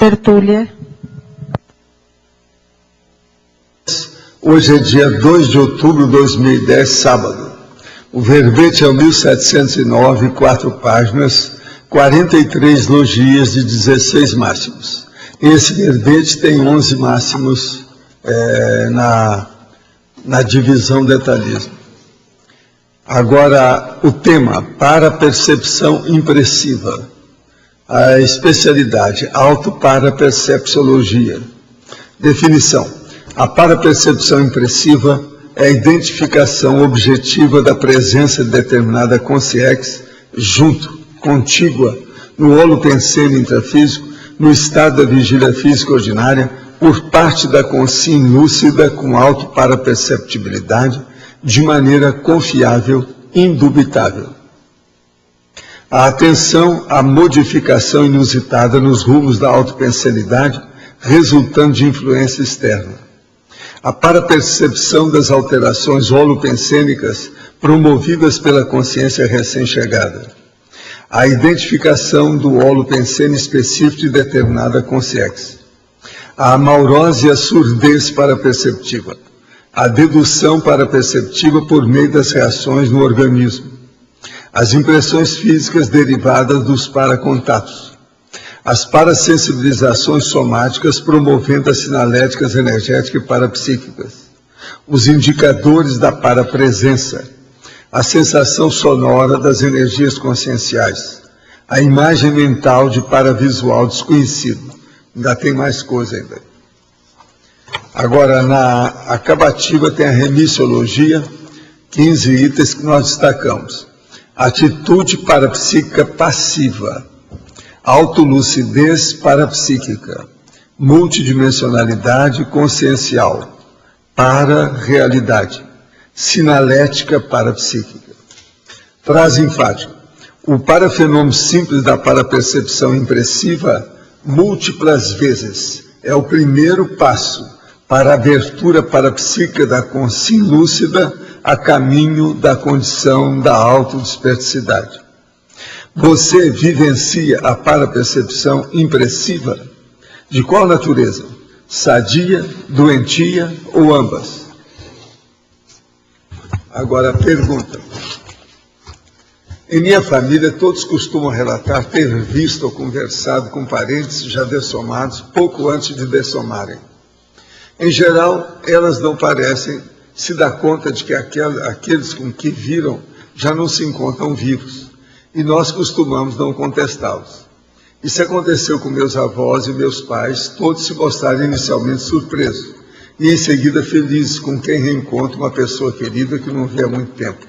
tertúlia. Hoje é dia 2 de outubro de 2010, sábado. O verbete é o 1709, 4 páginas, 43 logias de 16 máximos. Esse verbete tem 11 máximos na divisão detalhismo. Agora, o tema, parapercepção impressiva. A especialidade, autoparapercepciologia. Definição. A parapercepção impressiva é a identificação objetiva da presença de determinada consciência junto, contígua, no holopensene intrafísico, no estado da vigília física ordinária, por parte da consciência lúcida com autoparaperceptibilidade, de maneira confiável, indubitável. A atenção à modificação inusitada nos rumos da autopensenidade, resultando de influência externa. A parapercepção das alterações holopensênicas promovidas pela consciência recém-chegada. A identificação do holopensene específico de determinada consciência. A amaurose e a surdez paraperceptiva. A dedução paraperceptiva por meio das reações no organismo. As impressões físicas derivadas dos paracontatos. As parasensibilizações somáticas promovendo as sinaléticas energéticas e parapsíquicas. Os indicadores da parapresença. A sensação sonora das energias conscienciais. A imagem mental de paravisual desconhecido. Ainda tem mais coisa ainda. Agora, na acabativa tem a remissiologia, 15 itens que nós destacamos. Atitude parapsíquica passiva, autolucidez parapsíquica, multidimensionalidade consciencial, para-realidade, sinalética parapsíquica. Frase enfática. O parafenômeno simples da parapercepção impressiva, múltiplas vezes, é o primeiro passo para a abertura parapsíquica da consciência lúcida a caminho da condição da autodispersidade. Você vivencia a parapercepção impressiva? De qual natureza? Sadia, doentia ou ambas? Agora a pergunta. Em minha família, todos costumam relatar ter visto ou conversado com parentes já dessomados pouco antes de dessomarem. Em geral, elas não parecem se dar conta de que aqueles com que viram já não se encontram vivos, e nós costumamos não contestá-los. Isso aconteceu com meus avós e meus pais, todos se mostraram inicialmente surpresos, e em seguida felizes com quem reencontra uma pessoa querida que não vê há muito tempo.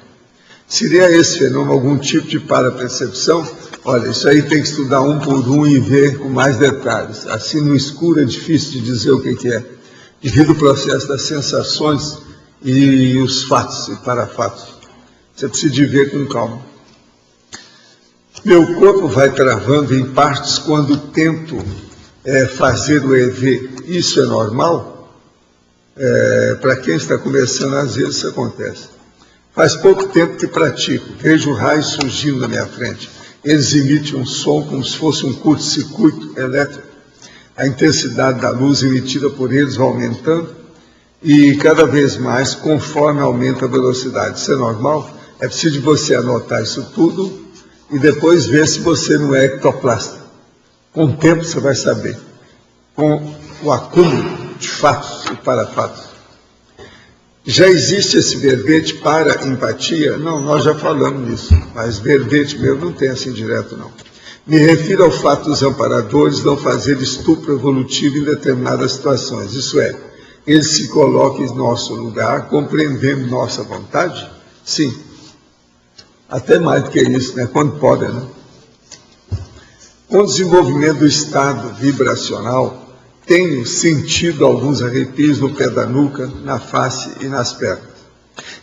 Seria esse fenômeno algum tipo de parapercepção? Olha, isso aí tem que estudar um por um e ver com mais detalhes. Assim, no escuro é difícil de dizer o que é, devido ao processo das sensações e os fatos e parafatos. Você precisa de ver com calma. Meu corpo vai travando em partes quando tento fazer o EV. Isso é normal? Para quem está começando, às vezes isso acontece. Faz pouco tempo que pratico. Vejo raios surgindo na minha frente. Eles emitem um som como se fosse um curto-circuito elétrico. A intensidade da luz emitida por eles vai aumentando e cada vez mais conforme aumenta a velocidade. Isso é normal? É preciso você anotar isso tudo e depois ver se você não é ectoplasta. Com o tempo você vai saber. Com o acúmulo de fatos e parafatos. Já existe esse verbete para empatia? Não, nós já falamos nisso, mas verbete meu não tem assim direto não. Me refiro ao fato dos amparadores não fazerem estupro evolutivo em determinadas situações. Isso é, eles se colocam em nosso lugar, compreendendo nossa vontade? Sim. Até mais do que isso, né? Quando podem, né? Com o desenvolvimento do estado vibracional, tenho sentido alguns arrepios no pé da nuca, na face e nas pernas.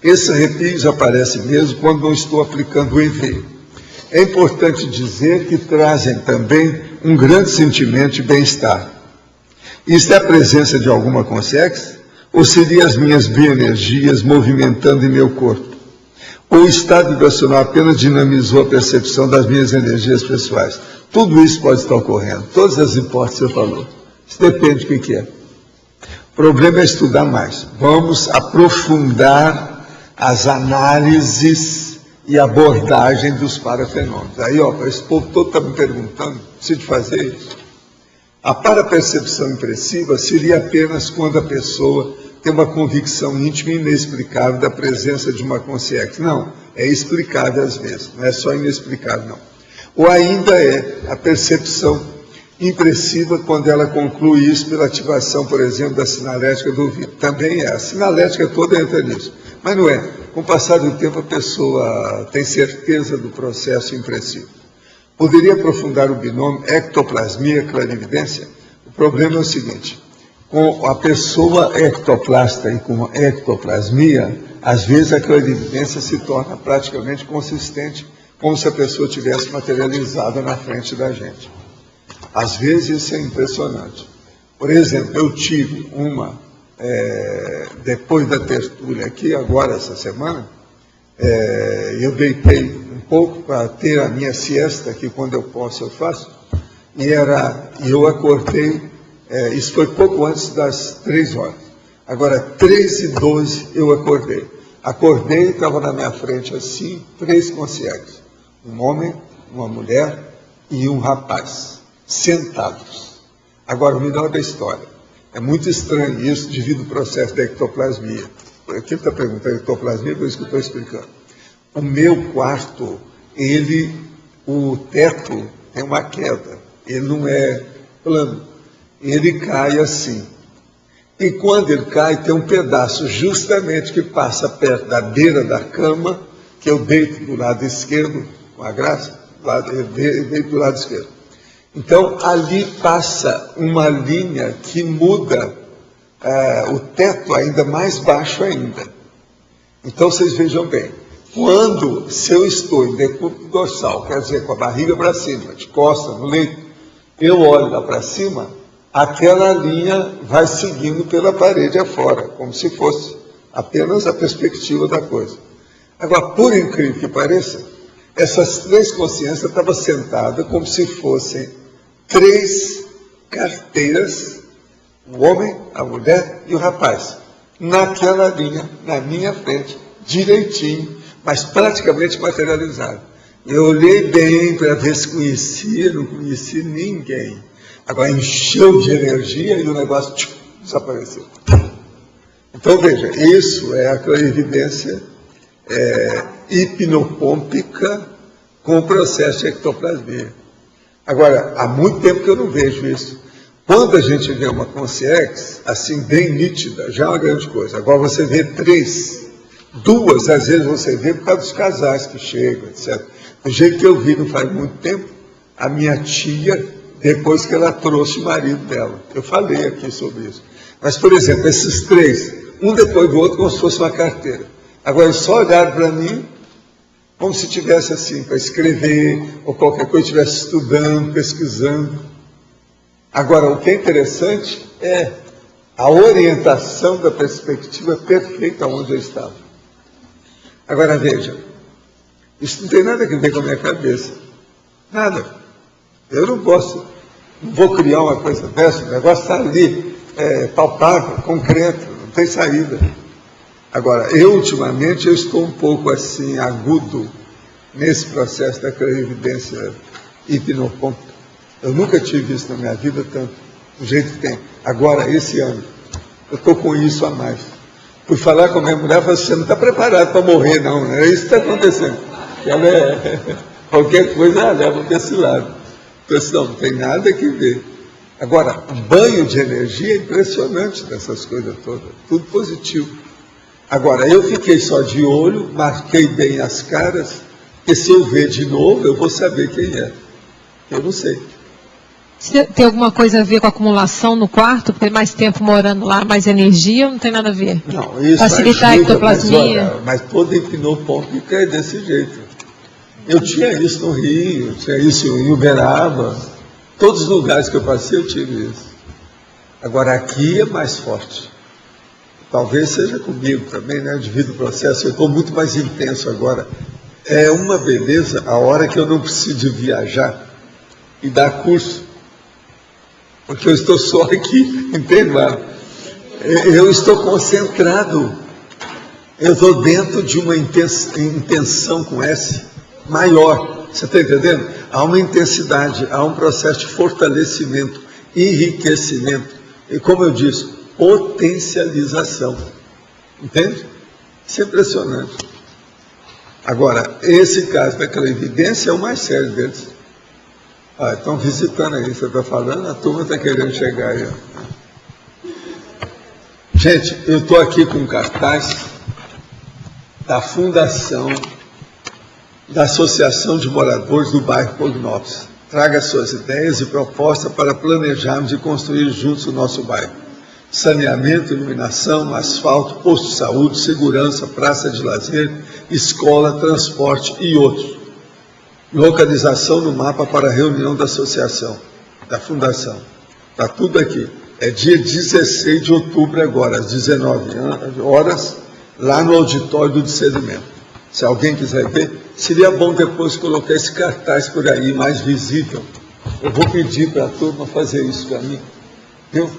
Esses arrepios aparecem mesmo quando não estou aplicando o EV. É importante dizer que trazem também um grande sentimento de bem-estar. Isto é a presença de alguma consciência? Ou seria as minhas bioenergias movimentando em meu corpo? Ou o estado vibracional apenas dinamizou a percepção das minhas energias pessoais? Tudo isso pode estar ocorrendo, todas as hipóteses que você falou. Isso depende do que é. O problema é estudar mais. Vamos aprofundar as análises e abordagem dos parafenômenos. Aí, esse povo todo está me perguntando, preciso de fazer isso. A parapercepção impressiva seria apenas quando a pessoa tem uma convicção íntima e inexplicável da presença de uma consciência. Não, é explicável às vezes, não é só inexplicável, não. Ou ainda é a percepção impressiva quando ela conclui isso pela ativação, por exemplo, da sinalética do ouvido. Também é, a sinalética toda entra nisso. Mas não é. Com o passar do tempo, a pessoa tem certeza do processo impressivo. Poderia aprofundar o binômio ectoplasmia-clarividência? O problema é o seguinte, com a pessoa ectoplasta e com a ectoplasmia, às vezes a clarividência se torna praticamente consistente, como se a pessoa tivesse materializada na frente da gente. Às vezes isso é impressionante. Por exemplo, eu tive depois da tertúlia aqui, agora essa semana, eu deitei um pouco para ter a minha siesta, que quando eu posso eu faço, e eu acordei, isso foi pouco antes das 3 horas. Agora, 3h12 eu acordei. Acordei, estava na minha frente assim, 3 concierges. Um homem, uma mulher e um rapaz, sentados. Agora, o melhor da história. É muito estranho isso devido ao processo da ectoplasmia. Aqui está perguntando ectoplasmia, por isso que eu estou explicando. O meu quarto, o teto tem uma queda, ele não é plano, ele cai assim. E quando ele cai, tem um pedaço justamente que passa perto da beira da cama, que eu deito do lado esquerdo, com a graça, eu deito do lado esquerdo. Então, ali passa uma linha que muda o teto ainda mais baixo ainda. Então, vocês vejam bem, se eu estou em decúbito dorsal, quer dizer, com a barriga para cima, de costas, no leito, eu olho lá para cima, aquela linha vai seguindo pela parede afora, como se fosse apenas a perspectiva da coisa. Agora, por incrível que pareça, essas 3 consciências estavam sentadas como se fossem 3 carteiras, o homem, a mulher e o rapaz, naquela linha, na minha frente, direitinho, mas praticamente materializado. Eu olhei bem para ver se conhecia, não conhecia ninguém. Agora encheu de energia e o negócio desapareceu. Então veja, isso é a clarividência hipnopômpica com o processo de ectoplasmia. Agora, há muito tempo que eu não vejo isso. Quando a gente vê uma consciência, assim, bem nítida, já é uma grande coisa. Agora você vê 3, 2, às vezes você vê por causa dos casais que chegam, etc. Do jeito que eu vi não faz muito tempo, a minha tia, depois que ela trouxe o marido dela. Eu falei aqui sobre isso. Mas, por exemplo, esses 3, um depois do outro, como se fosse uma carteira. Agora, eles só olharam para mim, como se tivesse assim, para escrever, ou qualquer coisa, estivesse estudando, pesquisando. Agora, o que é interessante é a orientação da perspectiva perfeita onde eu estava. Agora, veja, isso não tem nada a ver com a minha cabeça. Nada. Eu não posso, não vou criar uma coisa dessa, o negócio está ali, palpável, concreto, não tem saída. Agora, ultimamente, eu estou um pouco assim, agudo, nesse processo da clarividência hipnopômpica. Eu nunca tive isso na minha vida tanto, do jeito que tem. Agora, esse ano, eu estou com isso a mais. Fui falar com a minha mulher, falei, você não está preparado para morrer, não, né? É isso que está acontecendo. Ela qualquer coisa, ela leva para esse lado. Eu disse, não tem nada que ver. Agora, o banho de energia é impressionante dessas coisas todas, tudo positivo. Agora, eu fiquei só de olho, marquei bem as caras, porque se eu ver de novo, eu vou saber quem é. Eu não sei. Tem alguma coisa a ver com a acumulação no quarto? Porque mais tempo morando lá, mais energia, ou não tem nada a ver? Não, isso facilitar ajuda, a ectoplasmia. mas toda hipnopômpica é desse jeito. Eu tinha isso no Rio, tinha isso em Uberaba, todos os lugares que eu passei eu tive isso. Agora aqui é mais forte. talvez seja comigo também, né? Devido ao processo, eu estou muito mais intenso agora. É uma beleza a hora que eu não preciso de viajar e dar curso, porque eu estou só aqui, entende, Mário? Eu estou concentrado, eu estou dentro de uma intenção com S maior, você está entendendo? Há uma intensidade, há um processo de fortalecimento, enriquecimento, e como eu disse, potencialização, entende? Isso é impressionante. Agora, esse caso da clarividência é o mais sério deles. Estão visitando aí, você está falando, a turma está querendo chegar aí. Gente, eu estou aqui com um cartaz da Fundação da Associação de Moradores do Bairro Pognópolis. Traga suas ideias e propostas para planejarmos e construir juntos o nosso bairro. Saneamento, iluminação, asfalto, posto de saúde, segurança, praça de lazer, escola, transporte e outros. Localização no mapa para a reunião da associação, da fundação. Está tudo aqui. É dia 16 de outubro agora, às 19 horas, lá no auditório do discernimento. Se alguém quiser ver, seria bom depois colocar esse cartaz por aí, mais visível. Eu vou pedir para a turma fazer isso para mim, viu?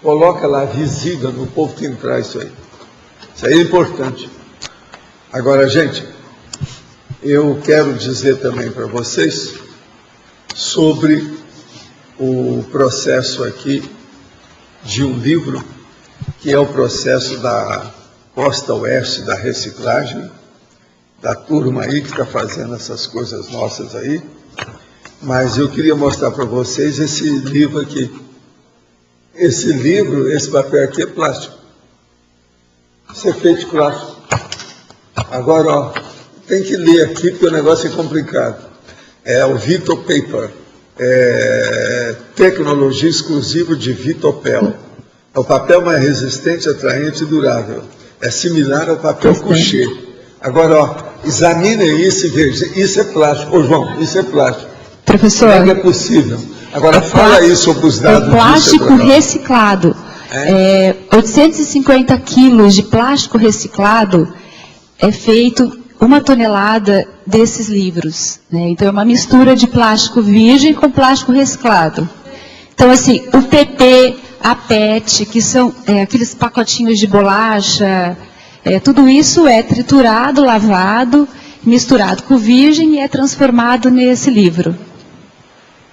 Coloca lá, visível, no povo que entrar isso aí. Isso aí é importante. Agora, gente, eu quero dizer também para vocês sobre o processo aqui de um livro, que é o processo da Costa Oeste da reciclagem, da turma aí que está fazendo essas coisas nossas aí. Mas eu queria mostrar para vocês esse livro aqui. Esse livro, esse papel aqui é plástico. Isso é feito de plástico. Agora, ó, tem que ler aqui porque o negócio é complicado. É o Vitopaper. Tecnologia exclusiva de Vitopel. É o papel mais resistente, atraente e durável. É similar ao papel couché. Agora, ó, examine isso e veja. Isso é plástico. Ô, João, isso é plástico. Professor. Como é possível? Agora, fala aí sobre os dados. É plástico reciclado. 850 quilos de plástico reciclado é feito 1 tonelada desses livros, né? Então, é uma mistura de plástico virgem com plástico reciclado. Então, assim, o PP, a PET, que são aqueles pacotinhos de bolacha, tudo isso é triturado, lavado, misturado com virgem e é transformado nesse livro.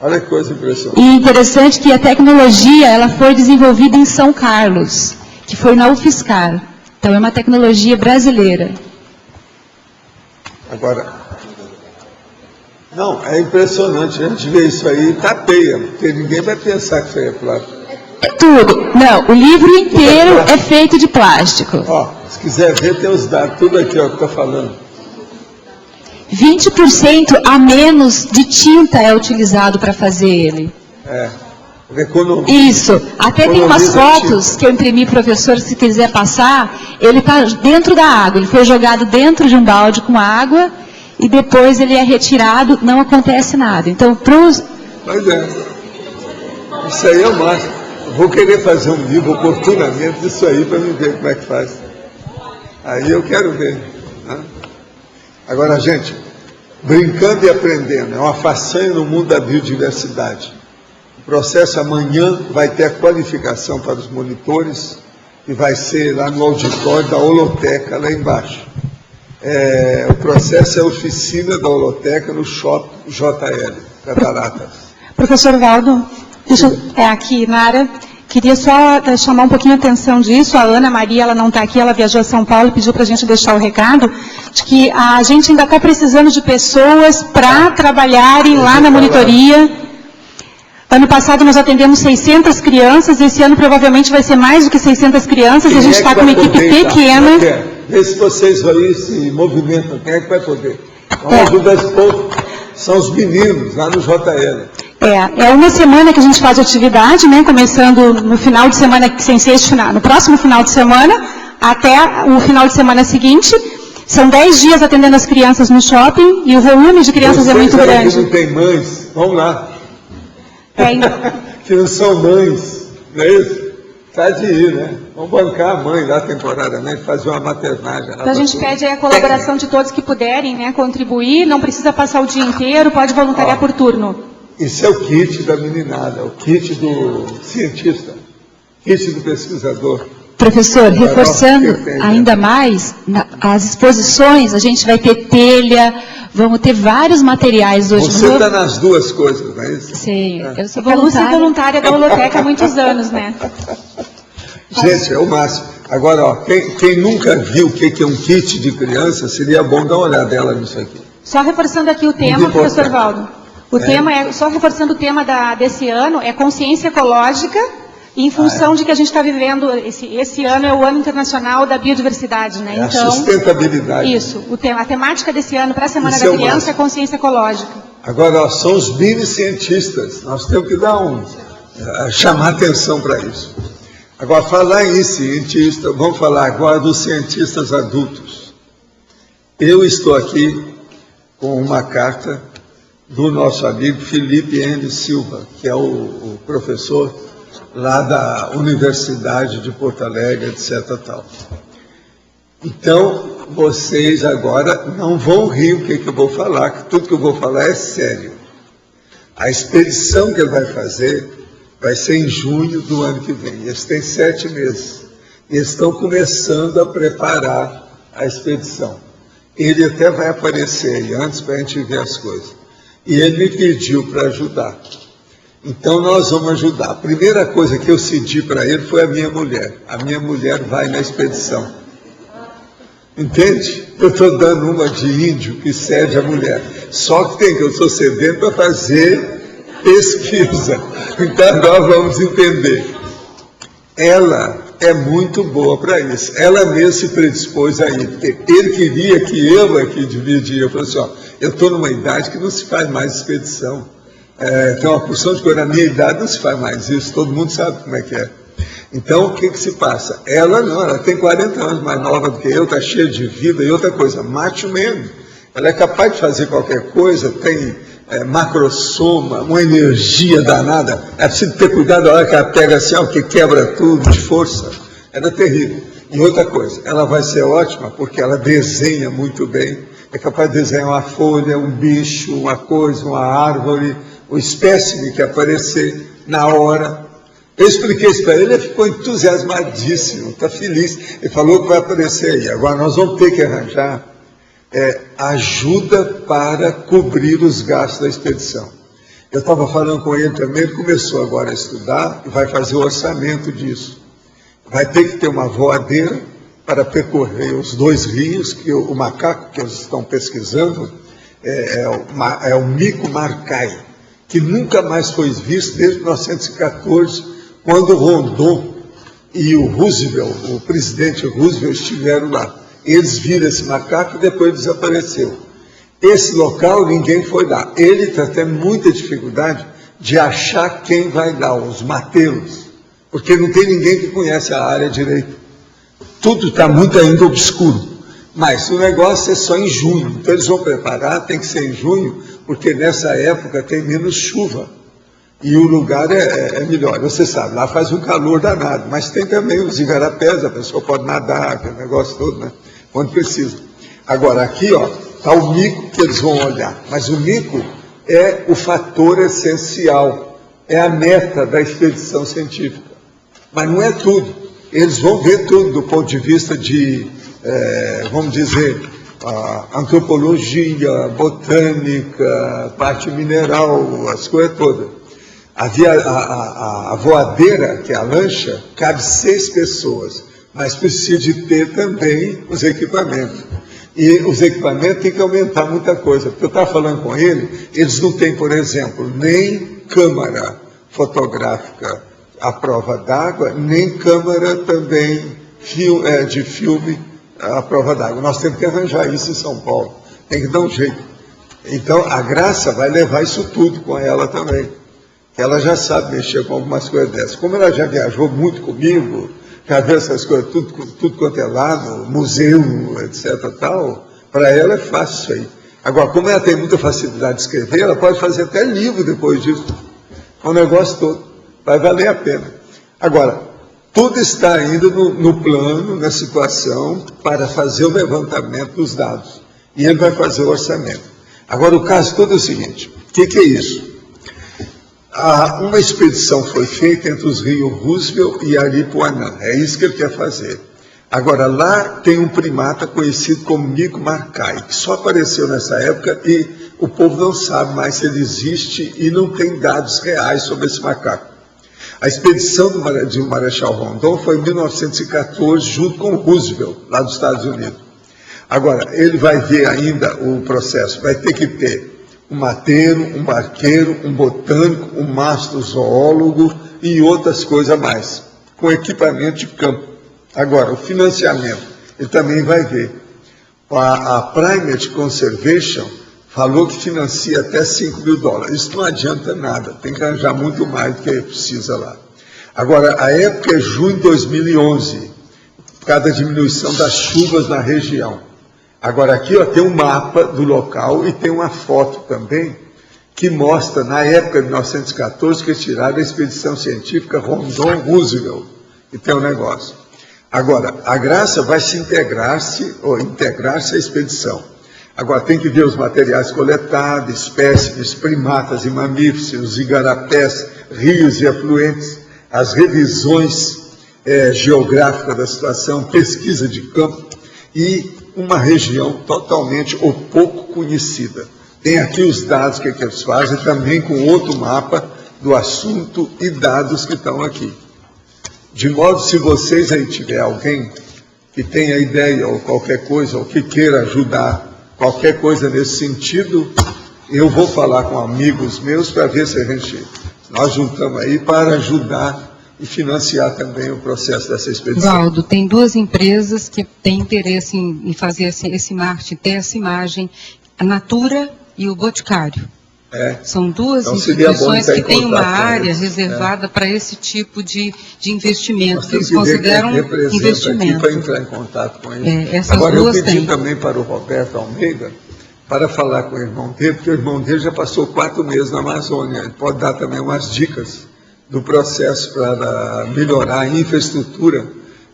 Olha que coisa impressionante. E interessante que a tecnologia ela foi desenvolvida em São Carlos, que foi na UFSCar. Então, é uma tecnologia brasileira. Agora, não, é impressionante, a gente vê isso aí e tapeia, porque ninguém vai pensar que isso aí é plástico. É tudo. Não, o livro inteiro é feito de plástico. Ó, se quiser ver, tem os dados, tudo aqui, ó, que está falando. 20% a menos de tinta é utilizado para fazer ele. Isso. Até tem umas fotos que eu imprimi, professor, se quiser passar. Ele está dentro da água. Ele foi jogado dentro de um balde com água e depois ele é retirado, não acontece nada. Então, Pois é. Isso aí é o máximo. Eu vou querer fazer um livro oportunamente disso aí para me ver como é que faz. Aí eu quero ver. Né? Agora, gente, brincando e aprendendo, é uma façanha no mundo da biodiversidade. O processo amanhã vai ter a qualificação para os monitores e vai ser lá no auditório da Holoteca, lá embaixo. O processo é a oficina da Holoteca no Shopping JL, Cataratas. Professor Valdo, aqui, Nara, queria só chamar um pouquinho a atenção disso. A Ana Maria, ela não está aqui, ela viajou a São Paulo e pediu para a gente deixar o recado de que a gente ainda está precisando de pessoas para trabalharem lá na monitoria. Ano passado nós atendemos 600 crianças, esse ano provavelmente vai ser mais do que 600 crianças, a gente está com uma equipe pequena. Vê se vocês aí se movimentam, quem é que vai poder? Vamos ajudar esse povo, são os meninos lá no JL. É uma semana que a gente faz atividade, né, começando no final de semana, sem ser este final, no próximo final de semana, até o final de semana seguinte. São 10 dias atendendo as crianças no shopping e o volume de crianças é muito grande. Que não tem mães, vamos lá. Que não são mães, não é isso? Tá de ir, né? Vamos bancar a mãe lá temporariamente, fazer uma maternagem. Então a gente pede aí a colaboração de todos que puderem, né, contribuir, não precisa passar o dia inteiro, pode voluntariar por turno. Isso é o kit da meninada, o kit do cientista, kit do pesquisador. Professor, reforçando ainda mais, as exposições, a gente vai ter telha, vamos ter vários materiais hoje. Você está nas duas coisas, não é isso? Sim, eu sou A Lúcia é voluntária da Holoteca há muitos anos, né? Gente, é o máximo. Agora, ó, quem nunca viu o que é um kit de criança, seria bom dar uma olhadela nisso aqui. Só reforçando aqui o tema, professor Valdo. O tema é, só reforçando o tema desse ano, é consciência ecológica, em função de que a gente está vivendo, esse ano é o ano internacional da biodiversidade, né? É então, a sustentabilidade. Isso, a temática desse ano para a Semana da Criança é consciência ecológica. Agora, ó, são os mini-cientistas, nós temos que dar chamar atenção para isso. Agora, falar em cientista, vamos falar agora dos cientistas adultos. Eu estou aqui com uma carta do nosso amigo Felipe N. Silva, que é o professor lá da Universidade de Porto Alegre, etc. Tal. Então, vocês agora não vão rir o que eu vou falar, que tudo que eu vou falar é sério. A expedição que ele vai fazer vai ser em junho do ano que vem. Eles têm 7 meses. E eles estão começando a preparar a expedição. Ele até vai aparecer aí antes para a gente ver as coisas. E ele me pediu para ajudar. Então nós vamos ajudar. A primeira coisa que eu cedi para ele foi a minha mulher. A minha mulher vai na expedição. Entende? Eu estou dando uma de índio que cede a mulher. Só que eu estou cedendo para fazer pesquisa. Então agora vamos entender. Ela é muito boa para isso. Ela mesma se predispôs a ir. Ele queria que eu aqui dividia. Eu falei assim, ó, eu estou numa idade que não se faz mais expedição. Tem uma porção de coisa, na minha idade não se faz mais isso, todo mundo sabe como é que é. Então, o que se passa? Ela não, ela tem 40 anos mais nova do que eu, está cheia de vida, e outra coisa, mate mesmo. Ela é capaz de fazer qualquer coisa, tem macrosoma, uma energia danada. É preciso ter cuidado na hora que ela pega assim, ó, que quebra tudo de força. Ela é terrível. E outra coisa, ela vai ser ótima porque ela desenha muito bem, é capaz de desenhar uma folha, um bicho, uma coisa, uma árvore, o espécime que aparecer na hora. Eu expliquei isso para ele, ele ficou entusiasmadíssimo, está feliz. Ele falou que vai aparecer aí. Agora nós vamos ter que arranjar ajuda para cobrir os gastos da expedição. Eu estava falando com ele também, ele começou agora a estudar e vai fazer o orçamento disso. Vai ter que ter uma voadeira para percorrer os 2 rios, que o macaco que eles estão pesquisando é o mico marcai, que nunca mais foi visto desde 1914, quando Rondon e o Roosevelt, o presidente Roosevelt, estiveram lá. Eles viram esse macaco e depois desapareceu. Esse local, ninguém foi lá. Ele está tendo muita dificuldade de achar quem vai lá, os mateiros, porque não tem ninguém que conhece a área direito. Tudo está muito ainda obscuro. Mas o negócio é só em junho. Então eles vão preparar, tem que ser em junho, porque nessa época tem menos chuva. E o lugar é melhor. Você sabe, lá faz um calor danado, mas tem também os igarapés, a pessoa pode nadar, aquele negócio todo, né? Quando precisa. Agora, aqui, ó, está o mico que eles vão olhar. Mas o mico é o fator essencial, é a meta da expedição científica. Mas não é tudo. Eles vão ver tudo do ponto de vista de, vamos dizer, antropologia, botânica, parte mineral, as coisas todas. A voadeira, que é a lancha, cabe 6 pessoas, mas precisa de ter também os equipamentos. E os equipamentos têm que aumentar muita coisa, porque eu estava falando com ele, eles não têm, por exemplo, nem câmara fotográfica à prova d'água, nem câmara também de filme à prova d'água. Nós temos que arranjar isso em São Paulo, tem que dar um jeito. Então, a Graça vai levar isso tudo com ela também. Ela já sabe mexer com algumas coisas dessas. Como ela já viajou muito comigo, já viu essas coisas, tudo quanto é lado, museu, etc. tal, para ela é fácil isso aí. Agora, como ela tem muita facilidade de escrever, ela pode fazer até livro depois disso. É um negócio todo. Vai valer a pena. Agora, Tudo está ainda no plano, na situação, para fazer o levantamento dos dados. E ele vai fazer o orçamento. Agora, o caso todo é o seguinte: o que é isso? Uma expedição foi feita entre os rios Roosevelt e Aripuanã. É isso que ele quer fazer. Agora, lá tem um primata conhecido como Mico Marcai, que só apareceu nessa época e o povo não sabe mais se ele existe e não tem dados reais sobre esse macaco. A expedição de Marechal Rondon foi em 1914, junto com o Roosevelt, lá dos Estados Unidos. Agora, ele vai ver ainda o processo, vai ter que ter um mateiro, um barqueiro, um botânico, um mastrozoólogo e outras coisas a mais, com equipamento de campo. Agora, o financiamento, ele também vai ver. A Primate Conservation falou que financia até $5 mil. Isso não adianta nada, tem que arranjar muito mais do que precisa lá. Agora, a época é junho de 2011, por causa da diminuição das chuvas na região. Agora, aqui ó, tem um mapa do local e tem uma foto também que mostra, na época de 1914, que tiraram a expedição científica Rondon-Roosevelt. E tem um negócio. Agora, a Graça vai se integrar-se à expedição. Agora, tem que ver os materiais coletados, espécimes, primatas e mamíferos, os igarapés, rios e afluentes, as revisões geográficas da situação, pesquisa de campo e uma região totalmente ou pouco conhecida. Tem aqui os dados que eles fazem, também com outro mapa do assunto e dados que estão aqui. De modo, se vocês aí tiver alguém que tenha ideia ou qualquer coisa, ou que queira ajudar, qualquer coisa nesse sentido, eu vou falar com amigos meus para ver se nós juntamos aí para ajudar e financiar também o processo dessa expedição. Valdo, tem duas empresas que têm interesse em fazer esse marketing, ter essa imagem, a Natura e o Boticário. São duas instituições que têm uma área reservada para esse tipo de investimento. Eles consideram investimento. Para entrar em contato com eles. Essas Agora, duas eu pedi têm. também para o Roberto Almeida para falar com o irmão dele, porque o irmão dele já passou 4 meses na Amazônia. Ele pode dar também umas dicas do processo para melhorar a infraestrutura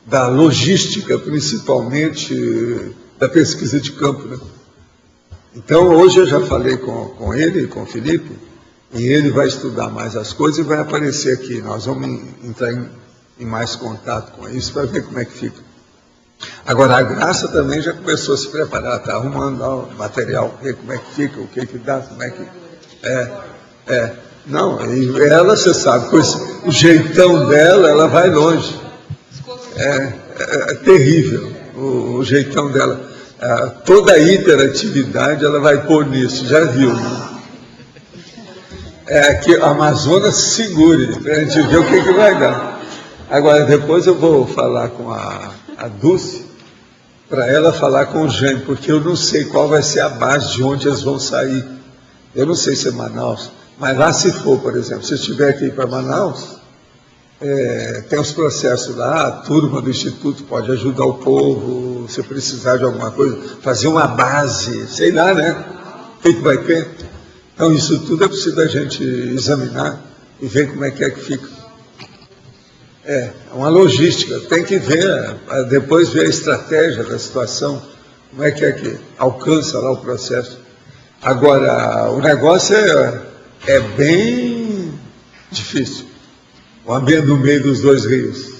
da logística, principalmente da pesquisa de campo, né? Então, hoje eu já falei com ele, com o Felipe, e ele vai estudar mais as coisas e vai aparecer aqui. Nós vamos entrar em mais contato com isso para ver como é que fica. Agora, a Graça também já começou a se preparar, está arrumando lá o material, ver como é que fica, o que dá, como é que... Não, e ela, você sabe, com o jeitão dela, ela vai longe. É terrível o jeitão dela. Toda a interatividade ela vai pôr nisso, já viu, né? Que a Amazonas segure, para a gente ver o que vai dar. Agora, depois eu vou falar com a Dulce, para ela falar com o Jânio, porque eu não sei qual vai ser a base de onde eles vão sair. Eu não sei se é Manaus, mas lá se for, por exemplo, se eu tiver que ir para Manaus, tem os processos lá, a turma do Instituto pode ajudar o povo, se precisar de alguma coisa, fazer uma base, sei lá, né? O que vai ter? Então, isso tudo é preciso a gente examinar e ver como é que fica. É uma logística, tem que ver, depois ver a estratégia da situação, como é que alcança lá o processo. Agora, o negócio é bem difícil. O ambiente no meio dos dois rios.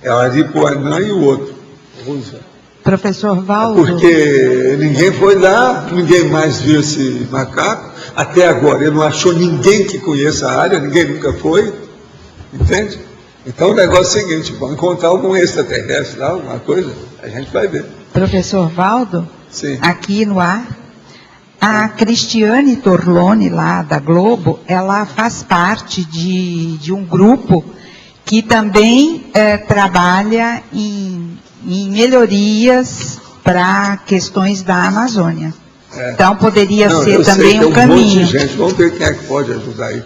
É o Aripuanã e o outro, o Roosevelt. Professor Valdo. Porque ninguém foi lá, ninguém mais viu esse macaco. Até agora, ele não achou ninguém que conheça a área, ninguém nunca foi. Entende? Então, o negócio é o seguinte, vamos encontrar algum extraterrestre lá, alguma coisa, a gente vai ver. Professor Valdo, Sim. Aqui no ar, a Cristiane Torlone, lá da Globo, ela faz parte de um grupo que também trabalha em melhorias para questões da Amazônia. Então, poderia ser também um caminho. Monte de gente. Vamos ver quem é que pode ajudar aí.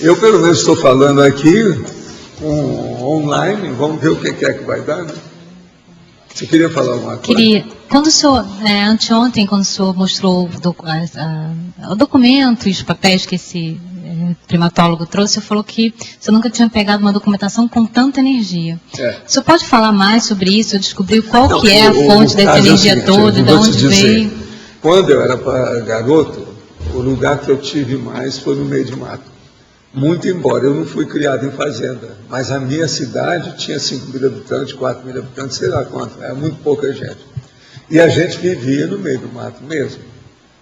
Eu, pelo menos, estou falando aqui online, vamos ver o que é que vai dar, né? Você queria falar alguma coisa? Queria. Quando o senhor, anteontem, quando o senhor mostrou o documento e os papéis que esse primatólogo trouxe, você falou que você nunca tinha pegado uma documentação com tanta energia. O senhor pode falar mais sobre isso? Eu descobri qual que é a fonte dessa energia toda, de onde veio? Quando eu era garoto, o lugar que eu tive mais foi no meio de mato. Muito embora eu não fui criado em fazenda, mas a minha cidade tinha 5.000 habitantes, 4.000 habitantes, sei lá quanto, era muito pouca gente. E a gente vivia no meio do mato mesmo.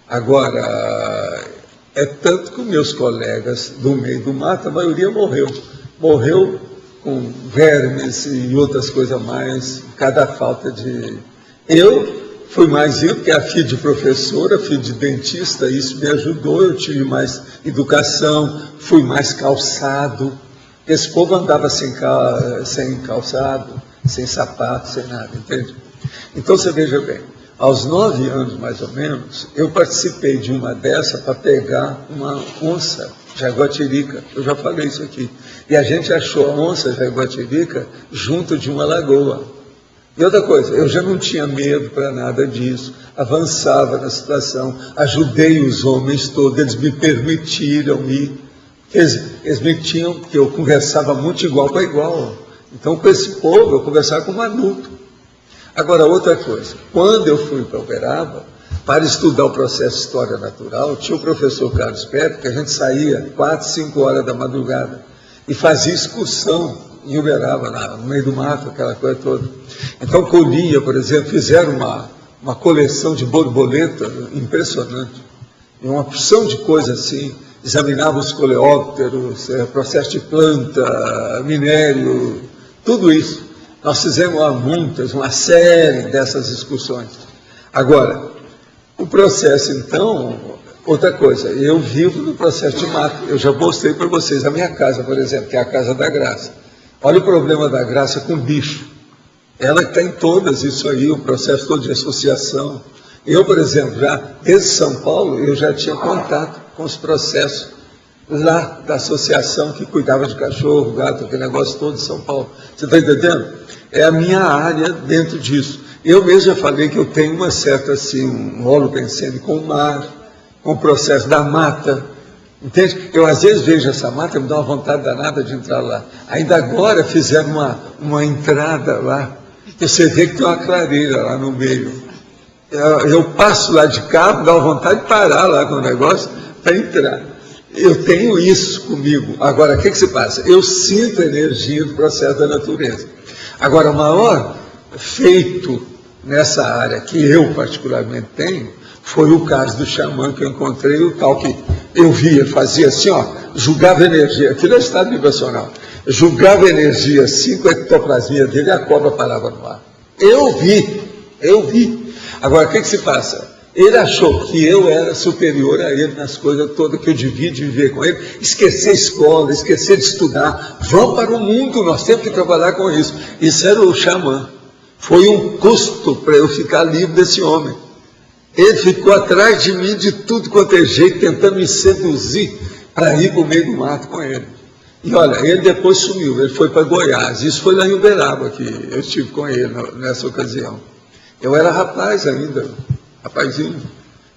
Agora, é tanto que meus colegas do meio do mato, a maioria morreu. Morreu com vermes e outras coisas mais, cada falta de... Eu fui mais eu, porque era filho de professora, filho de dentista, isso me ajudou, eu tive mais educação, fui mais calçado. Esse povo andava sem calçado, sem sapato, sem nada, entende? Então você veja bem, aos 9 anos mais ou menos, eu participei de uma dessa para pegar uma onça jaguatirica, eu já falei isso aqui, e a gente achou a onça jaguatirica junto de uma lagoa. E outra coisa, eu já não tinha medo para nada disso, avançava na situação, ajudei os homens todos, eles me permitiram ir, eles me tinham, porque eu conversava muito igual para igual, então com esse povo eu conversava como adulto. Agora, outra coisa, quando eu fui para Uberaba, para estudar o processo de história natural, tinha o professor Carlos Pepe, que a gente saía 4, 5 horas da madrugada e fazia excursão em Uberaba, no meio do mato, aquela coisa toda. Então, colhia, por exemplo, fizeram uma coleção de borboleta impressionante, e uma porção de coisas assim, examinavam os coleópteros, processo de planta, minério, tudo isso. Nós fizemos uma série dessas excursões. Agora, o processo, então, outra coisa, eu vivo no processo de mato. Eu já mostrei para vocês a minha casa, por exemplo, que é a Casa da Graça. Olha o problema da Graça com bicho. Ela tem todas isso aí, o processo todo de associação. Eu, por exemplo, já desde São Paulo, eu já tinha contato com os processos lá da associação que cuidava de cachorro, gato, aquele negócio todo de São Paulo. Você está entendendo? É a minha área dentro disso. Eu mesmo já falei que eu tenho uma certa, assim, um holopensene com o mar, com o processo da mata. Entende? Eu às vezes vejo essa mata e me dá uma vontade danada de entrar lá. Ainda agora fizeram uma entrada lá, e você vê que tem uma clareira lá no meio. Eu passo lá de carro, dá uma vontade de parar lá com o negócio para entrar. Eu tenho isso comigo. Agora, o que se passa? Eu sinto a energia do processo da natureza. Agora, o maior feito nessa área que eu particularmente tenho foi o caso do xamã que eu encontrei, o tal que eu via, fazia assim, ó, julgava energia, aquilo é estado vibracional, julgava energia assim com a ectoplasmia dele e a cobra parava no ar. Eu vi. Agora, o que se passa? Ele achou que eu era superior a ele nas coisas todas que eu devia de viver com ele, esquecer a escola, esquecer de estudar, vamos para o mundo, nós temos que trabalhar com isso. Isso era o xamã. Foi um custo para eu ficar livre desse homem. Ele ficou atrás de mim de tudo quanto é jeito, tentando me seduzir para ir para o meio do mato com ele. E olha, ele depois sumiu, ele foi para Goiás, isso foi lá em Uberaba que eu estive com ele nessa ocasião. Eu era rapaz ainda, rapazinho.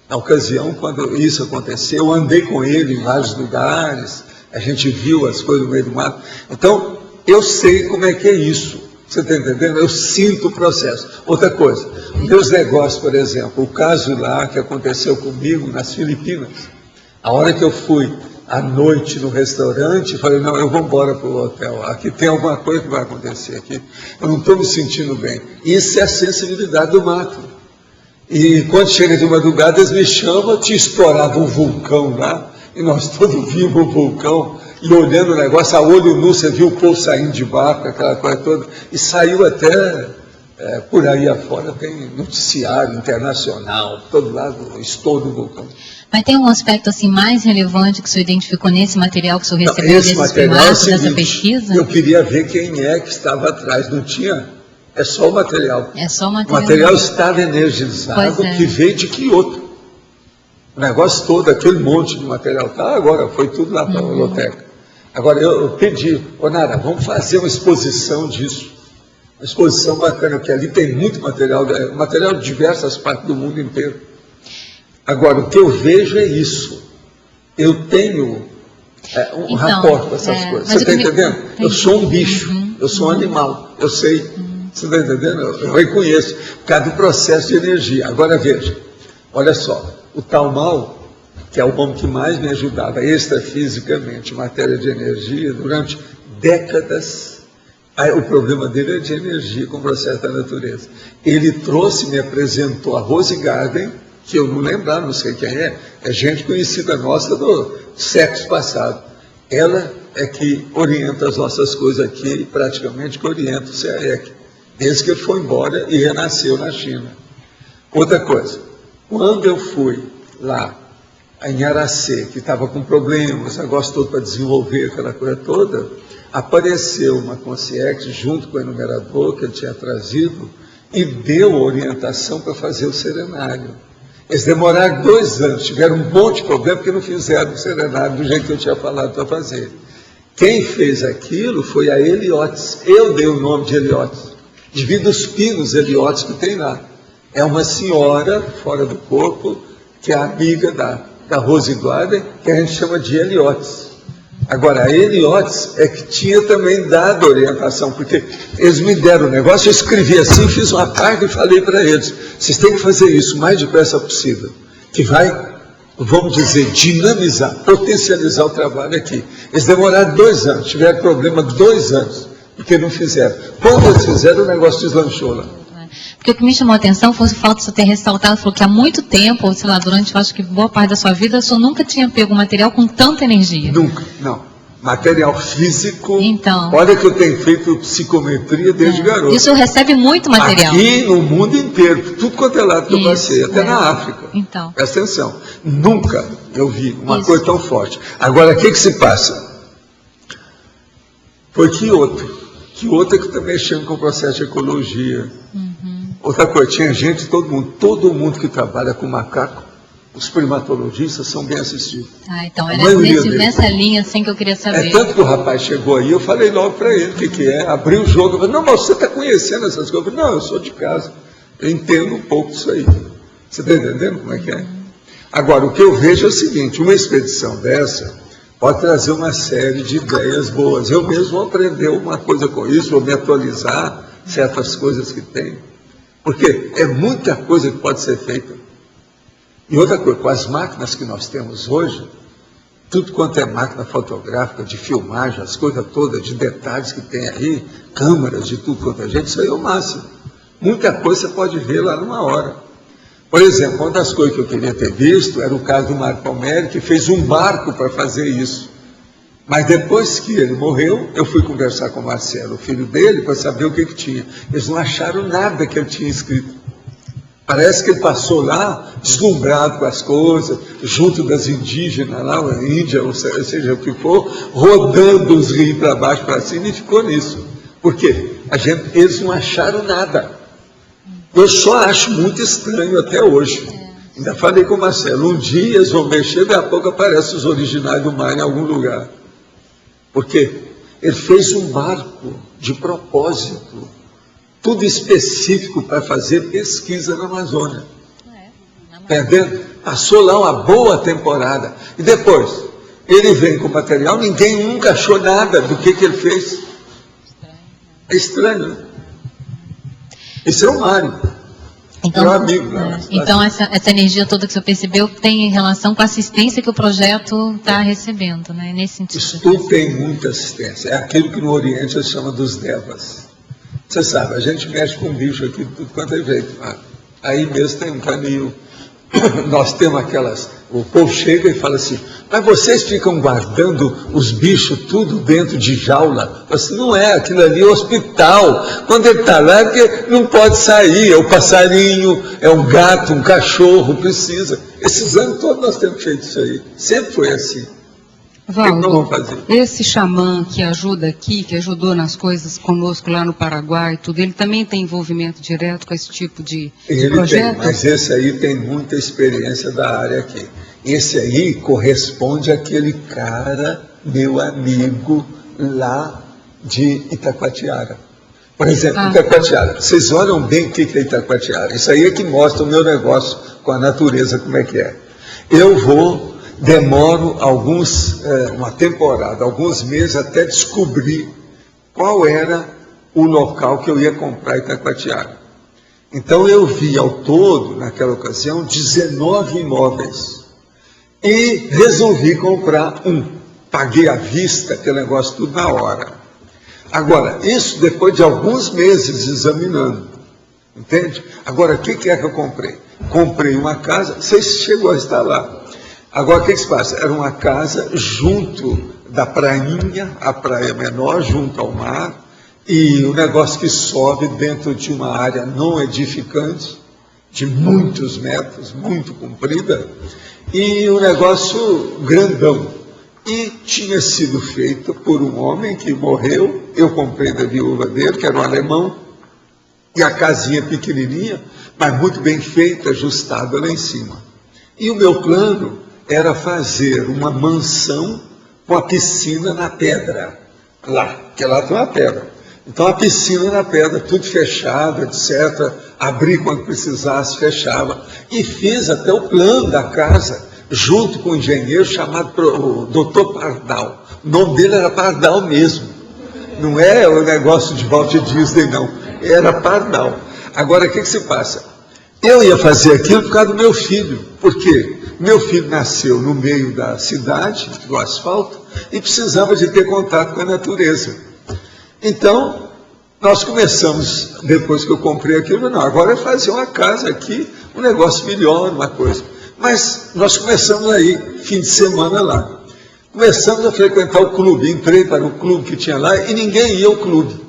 Na ocasião, quando isso aconteceu, eu andei com ele em vários lugares, a gente viu as coisas no meio do mato. Então, eu sei como é que é isso. Você está entendendo? Eu sinto o processo. Outra coisa, meus negócios, por exemplo, o caso lá que aconteceu comigo nas Filipinas, a hora que eu fui à noite no restaurante, falei, não, eu vou embora para o hotel, aqui tem alguma coisa que vai acontecer aqui, eu não estou me sentindo bem. Isso é a sensibilidade do mato. E quando chega de madrugada, eles me chamam, tinha estourado um vulcão lá, e nós todos vimos o vulcão, e olhando o negócio, a olho nu, você viu o povo saindo de barco, aquela coisa toda, e saiu até por aí afora, tem noticiário internacional, todo lado, estouro do vulcão. Mas tem um aspecto assim mais relevante que o senhor identificou nesse material que o senhor recebeu desses primatas, dessa pesquisa? Eu queria ver quem é que estava atrás, não tinha, é só o material. É só o material. O material estava energizado, que veio de Kyoto. O negócio todo, aquele monte de material, tá agora, foi tudo lá para a biblioteca. Agora, eu pedi, Nara, vamos fazer uma exposição disso. Uma exposição bacana, porque ali tem muito material de diversas partes do mundo inteiro. Agora, o que eu vejo é isso. Eu tenho rapport com essas coisas. Você está entendendo? Eu sou um bicho, eu sou um animal, eu sei. Você está entendendo? Eu reconheço, por causa do processo de energia. Agora veja, olha só, o tal mal, que é o homem que mais me ajudava extrafisicamente em matéria de energia, durante décadas, o problema dele é de energia com o processo da natureza. Ele trouxe, me apresentou a Rose Garden, que eu não lembrava, não sei quem é gente conhecida nossa do século passado. Ela é que orienta as nossas coisas aqui, praticamente que orienta o CAEC, desde que ele foi embora e renasceu na China. Outra coisa, quando eu fui lá em Aracê, que estava com problemas, negócio todo para desenvolver aquela coisa toda, apareceu uma concierge junto com o enumerador que ele tinha trazido e deu orientação para fazer o serenário. Eles demoraram 2 anos, tiveram um monte de problema porque não fizeram o serenário do jeito que eu tinha falado para fazer. Quem fez aquilo foi a Heliotes. Eu dei o nome de Heliotes, devido aos pinos Heliotes que tem lá. É uma senhora fora do corpo, que é amiga da Rose Garden, que a gente chama de Heliotes. Agora, a Heliotes é que tinha também dado orientação, porque eles me deram o negócio, eu escrevi assim, fiz uma carta e falei para eles, vocês têm que fazer isso o mais depressa possível, que vai, vamos dizer, dinamizar, potencializar o trabalho aqui. Eles demoraram 2 anos, tiveram problema 2 anos, porque não fizeram. Quando eles fizeram, o negócio deslanchou lá. Porque o que me chamou a atenção foi o fato de você ter ressaltado, falou que há muito tempo, sei lá, durante, eu acho que boa parte da sua vida, o senhor nunca tinha pego um material com tanta energia. Nunca, não. Material físico, então, olha que eu tenho feito psicometria desde garoto. E o senhor recebe muito material. Aqui no mundo inteiro, tudo quanto é lado que eu passei, até na África. Então. Presta atenção, nunca eu vi uma coisa tão forte. Agora, o que se passa? Foi Kyoto que está mexendo com o processo de ecologia. Outra coisa, tinha gente, todo mundo que trabalha com macaco, os primatologistas são bem assistidos. Então, era nessa linha assim que eu queria saber. É tanto que o rapaz chegou aí, eu falei logo para ele o que é, abriu o jogo, eu falei, não, mas você está conhecendo essas coisas? Eu falei, não, eu sou de casa, eu entendo um pouco disso aí. Você está entendendo como é que é? Agora, o que eu vejo é o seguinte, uma expedição dessa pode trazer uma série de ideias boas. Eu mesmo vou aprender uma coisa com isso, vou me atualizar certas coisas que tem. Porque é muita coisa que pode ser feita. E outra coisa, com as máquinas que nós temos hoje, tudo quanto é máquina fotográfica, de filmagem, as coisas todas, de detalhes que tem aí, câmeras, de tudo quanto é gente, isso aí é o máximo. Muita coisa você pode ver lá numa hora. Por exemplo, uma das coisas que eu queria ter visto era o caso do Marco Palmeri, que fez um barco para fazer isso. Mas depois que ele morreu, eu fui conversar com o Marcelo, o filho dele, para saber o que tinha. Eles não acharam nada que ele tinha escrito. Parece que ele passou lá, deslumbrado com as coisas, junto das indígenas lá, a Índia, ou seja o que for, rodando os rios para baixo, para cima, e ficou nisso. Por quê? Eles não acharam nada. Eu só acho muito estranho até hoje. Ainda falei com o Marcelo, um dia eles vão mexer, daqui a pouco aparecem os originais do mar em algum lugar. Porque ele fez um barco de propósito, tudo específico para fazer pesquisa na Amazônia. Entendendo? Passou lá uma boa temporada. E depois, ele vem com material, ninguém nunca achou nada do que ele fez. É estranho, né? Esse é o Mário. Então, meu amigo, né? Então essa energia toda que você percebeu tem relação com a assistência que o projeto está recebendo, né? Nesse sentido. Isso tudo tem muita assistência. É aquilo que no Oriente se chama dos devas. Você sabe, a gente mexe com bicho aqui de tudo quanto é jeito. Aí mesmo tem um canil. Nós temos aquelas... O povo chega e fala assim, mas vocês ficam guardando os bichos tudo dentro de jaula? Assim, não é, aquilo ali é hospital. Quando ele está lá, é porque não pode sair. É o passarinho, é um gato, um cachorro, precisa. Esses anos todos nós temos feito isso aí. Sempre foi assim. Valdo, esse xamã que ajuda aqui, que ajudou nas coisas conosco lá no Paraguai, tudo, ele também tem envolvimento direto com esse tipo de projeto? Tem, mas esse aí tem muita experiência da área aqui. Esse aí corresponde àquele cara, meu amigo, lá de Itacoatiara. Por exemplo, Itacoatiara. Vocês olham bem o que é Itacoatiara. Isso aí é que mostra o meu negócio com a natureza, como é que é. Eu vou demoro uma temporada, alguns meses, até descobrir qual era o local que eu ia comprar em Itacoatiara. Então eu vi ao todo, naquela ocasião, 19 imóveis. E resolvi comprar um. Paguei à vista, aquele negócio tudo na hora. Agora, isso depois de alguns meses examinando. Entende? Agora, o que é que eu comprei? Comprei uma casa, você chegou a estar lá. Agora, o que se passa? Era uma casa junto da prainha, a praia menor, junto ao mar, e o negócio que sobe dentro de uma área não edificante, de muitos metros, muito comprida, e um negócio grandão. E tinha sido feito por um homem que morreu, eu comprei da viúva dele, que era um alemão, e a casinha pequenininha, mas muito bem feita, ajustada lá em cima. E o meu plano era fazer uma mansão com a piscina na pedra, lá, porque lá tem uma pedra. Então a piscina na pedra, tudo fechado, etc. Abri quando precisasse, fechava. E fiz até o plano da casa, junto com um engenheiro chamado o Dr. Pardal. O nome dele era Pardal mesmo. Não é o negócio de Walt Disney, não. Era Pardal. Agora, o que se passa? Eu ia fazer aquilo por causa do meu filho. Por quê? Meu filho nasceu no meio da cidade, do asfalto, e precisava de ter contato com a natureza. Então, nós começamos, depois que eu comprei aquilo, não, agora é fazer uma casa aqui, um negócio melhor, uma coisa. Mas nós começamos aí, fim de semana lá. Começamos a frequentar o clube, entrei para o clube que tinha lá e ninguém ia ao clube.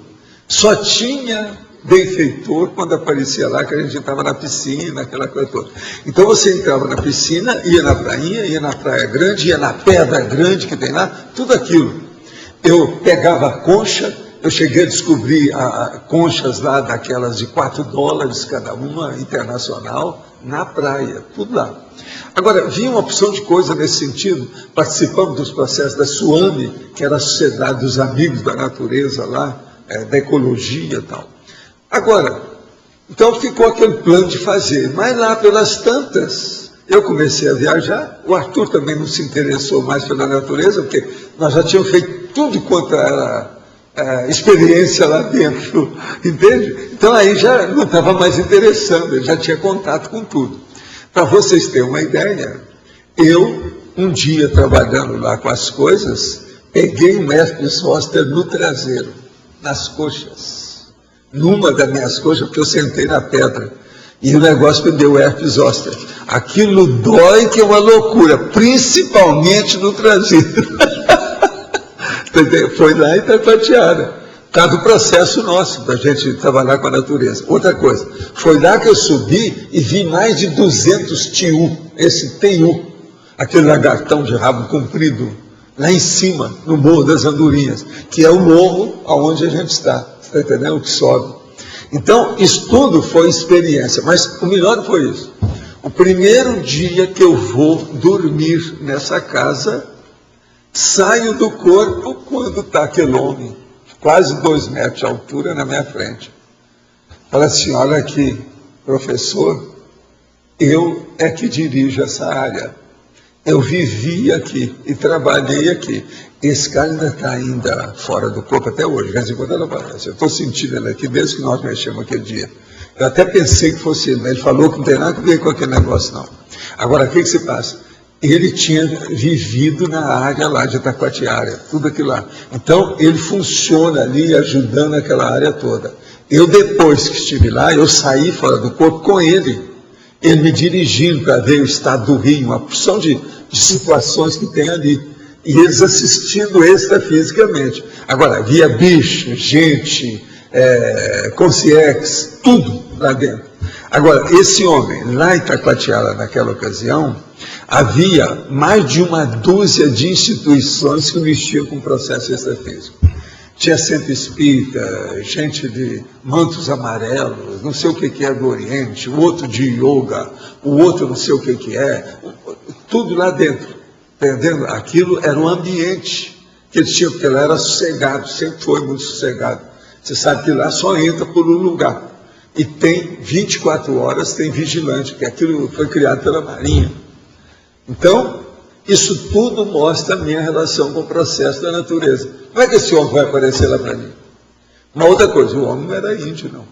Só tinha benfeitor quando aparecia lá, que a gente estava na piscina, aquela coisa toda. Então você entrava na piscina, ia na prainha, ia na praia grande, ia na pedra grande que tem lá, tudo aquilo. Eu pegava a concha, eu cheguei a descobrir conchas lá daquelas de $4 cada uma, internacional, na praia, tudo lá. Agora, vinha uma opção de coisa nesse sentido, participamos dos processos da SUAME, que era a Sociedade dos Amigos da Natureza lá, da ecologia e tal. Agora, então ficou aquele plano de fazer, mas lá pelas tantas, eu comecei a viajar, o Arthur também não se interessou mais pela natureza, porque nós já tínhamos feito tudo quanto era experiência lá dentro, entende? Então aí já não estava mais interessando, ele já tinha contato com tudo. Para vocês terem uma ideia, eu, um dia trabalhando lá com as coisas, peguei um herpes zoster no traseiro, nas coxas, numa das minhas coxas, porque eu sentei na pedra, e o negócio me deu herpes zoster. Aquilo dói que é uma loucura, principalmente no traseiro. Foi lá em Itacoatiara. Está do processo nosso, da gente trabalhar com a natureza. Outra coisa, foi lá que eu subi e vi mais de 200 tiu, esse tenhu, aquele lagartão de rabo comprido, lá em cima, no Morro das Andorinhas, que é o morro onde a gente está entendendo? O que sobe. Então, isso tudo foi experiência, mas o melhor foi isso. O primeiro dia que eu vou dormir nessa casa, saio do corpo quando está aquele homem, quase 2 metros de altura na minha frente. Fala assim, olha aqui, professor, eu é que dirijo essa área. Eu vivi aqui e trabalhei aqui. Esse cara ainda está ainda fora do corpo até hoje, de vez em quando ela aparece. Eu estou sentindo ele aqui desde que nós mexemos aquele dia. Eu até pensei que fosse ele, mas ele falou que não tem nada a ver com aquele negócio, não. Agora, o que se passa? Ele tinha vivido na área lá de Itacoatiara, tudo aquilo lá. Então, ele funciona ali, ajudando aquela área toda. Eu, depois que estive lá, eu saí fora do corpo com ele me dirigindo para ver o estado do rio, uma porção de situações que tem ali. E eles assistindo extrafisicamente. Agora, via bicho, gente, concierge, tudo lá dentro. Agora, esse homem, lá em Itacoatiara, naquela ocasião, havia mais de 12 de instituições que mexiam com o processo extrafísico. Tinha centro espírita, gente de mantos amarelos, não sei o que é do Oriente, o outro de yoga, o outro não sei o que é, tudo lá dentro, entendendo? Aquilo era um ambiente que eles tinham, porque lá era sossegado, sempre foi muito sossegado. Você sabe que lá só entra por um lugar. E tem 24 horas, tem vigilante, porque aquilo foi criado pela Marinha. Então, Isso tudo mostra a minha relação com o processo da natureza. Como é que esse homem vai aparecer lá para mim? Uma outra coisa, o homem não era índio, não.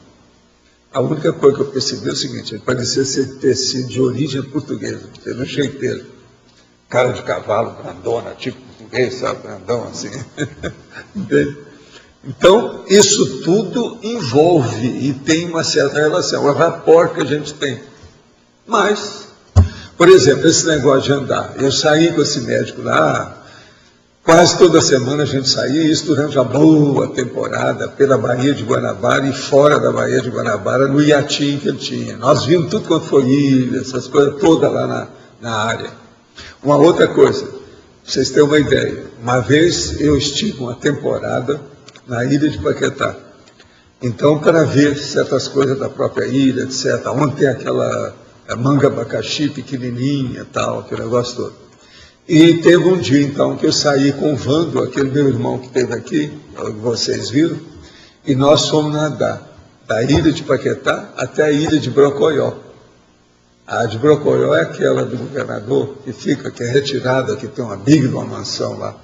A única coisa que eu percebi é o seguinte, ele parecia ter sido de origem portuguesa, teve um jeiteiro, cara de cavalo, grandona, tipo português, sabe, grandão assim. Então, isso tudo envolve e tem uma certa relação, é o rapport que a gente tem. Mas, por exemplo, esse negócio de andar, eu saí com esse médico lá, quase toda semana a gente saía, isso durante a boa temporada, pela Baía de Guanabara e fora da Baía de Guanabara, no iatinho que ele tinha. Nós vimos tudo quanto foi ilha, essas coisas todas lá na área. Uma outra coisa, para vocês terem uma ideia, uma vez eu estive uma temporada na ilha de Paquetá. Então, para ver certas coisas da própria ilha, etc., onde tem aquela manga abacaxi pequenininha, tal, aquele negócio todo. E teve um dia, então, que eu saí com o Vando, aquele meu irmão que esteve aqui, vocês viram, e nós fomos nadar da ilha de Paquetá até a ilha de Brocoió. A de Brocoió é aquela do governador, que é retirada, que tem uma big de uma mansão lá.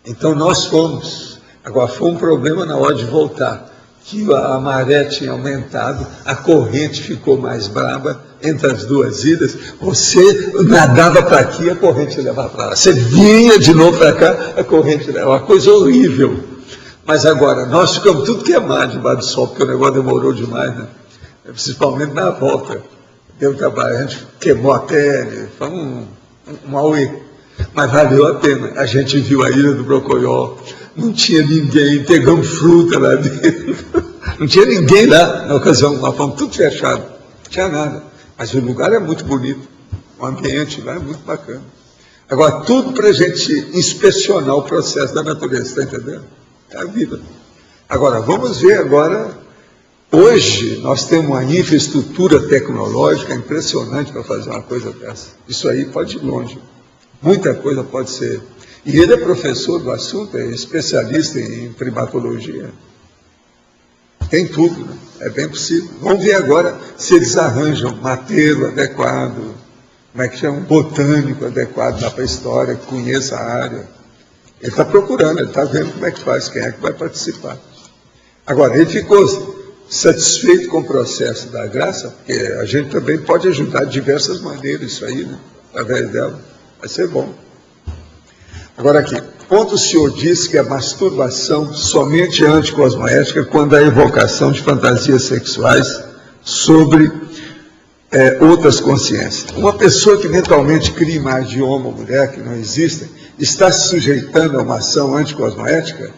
Então, nós fomos. Agora, foi um problema na hora de voltar, que a maré tinha aumentado, a corrente ficou mais braba entre as duas ilhas, você nadava para aqui, a corrente levava para lá. Você vinha de novo para cá, a corrente levava. Uma coisa horrível. Mas agora, nós ficamos tudo queimados debaixo do sol, porque o negócio demorou demais, né? Principalmente na volta. Deu trabalho, a gente queimou a pele, foi um auê. Mas valeu a pena. A gente viu a ilha do Brocoió, não tinha ninguém, pegamos fruta lá dentro. Não tinha ninguém lá na ocasião, nós fomos tudo fechado, não tinha nada. Mas o lugar é muito bonito, o ambiente lá é muito bacana. Agora, tudo para a gente inspecionar o processo da natureza, está entendendo? É a vida. Agora, vamos ver agora, hoje nós temos uma infraestrutura tecnológica impressionante para fazer uma coisa dessa. Isso aí pode ir longe, muita coisa pode ser. E ele é professor do assunto, é especialista em primatologia. Tem tudo, né? É bem possível. Vamos ver agora se eles arranjam mateiro adequado, como é que chama, um botânico adequado lá para a história, que conheça a área. Ele está procurando, ele está vendo como é que faz, quem é que vai participar. Agora, ele ficou satisfeito com o processo da graça, porque a gente também pode ajudar de diversas maneiras isso aí, né? Através dela. Vai ser bom. Agora aqui, ponto o senhor diz que a masturbação somente é anticosmoética quando há evocação de fantasias sexuais sobre outras consciências. Uma pessoa que mentalmente cria imagem de homem ou mulher que não existem, está se sujeitando a uma ação anticosmoética?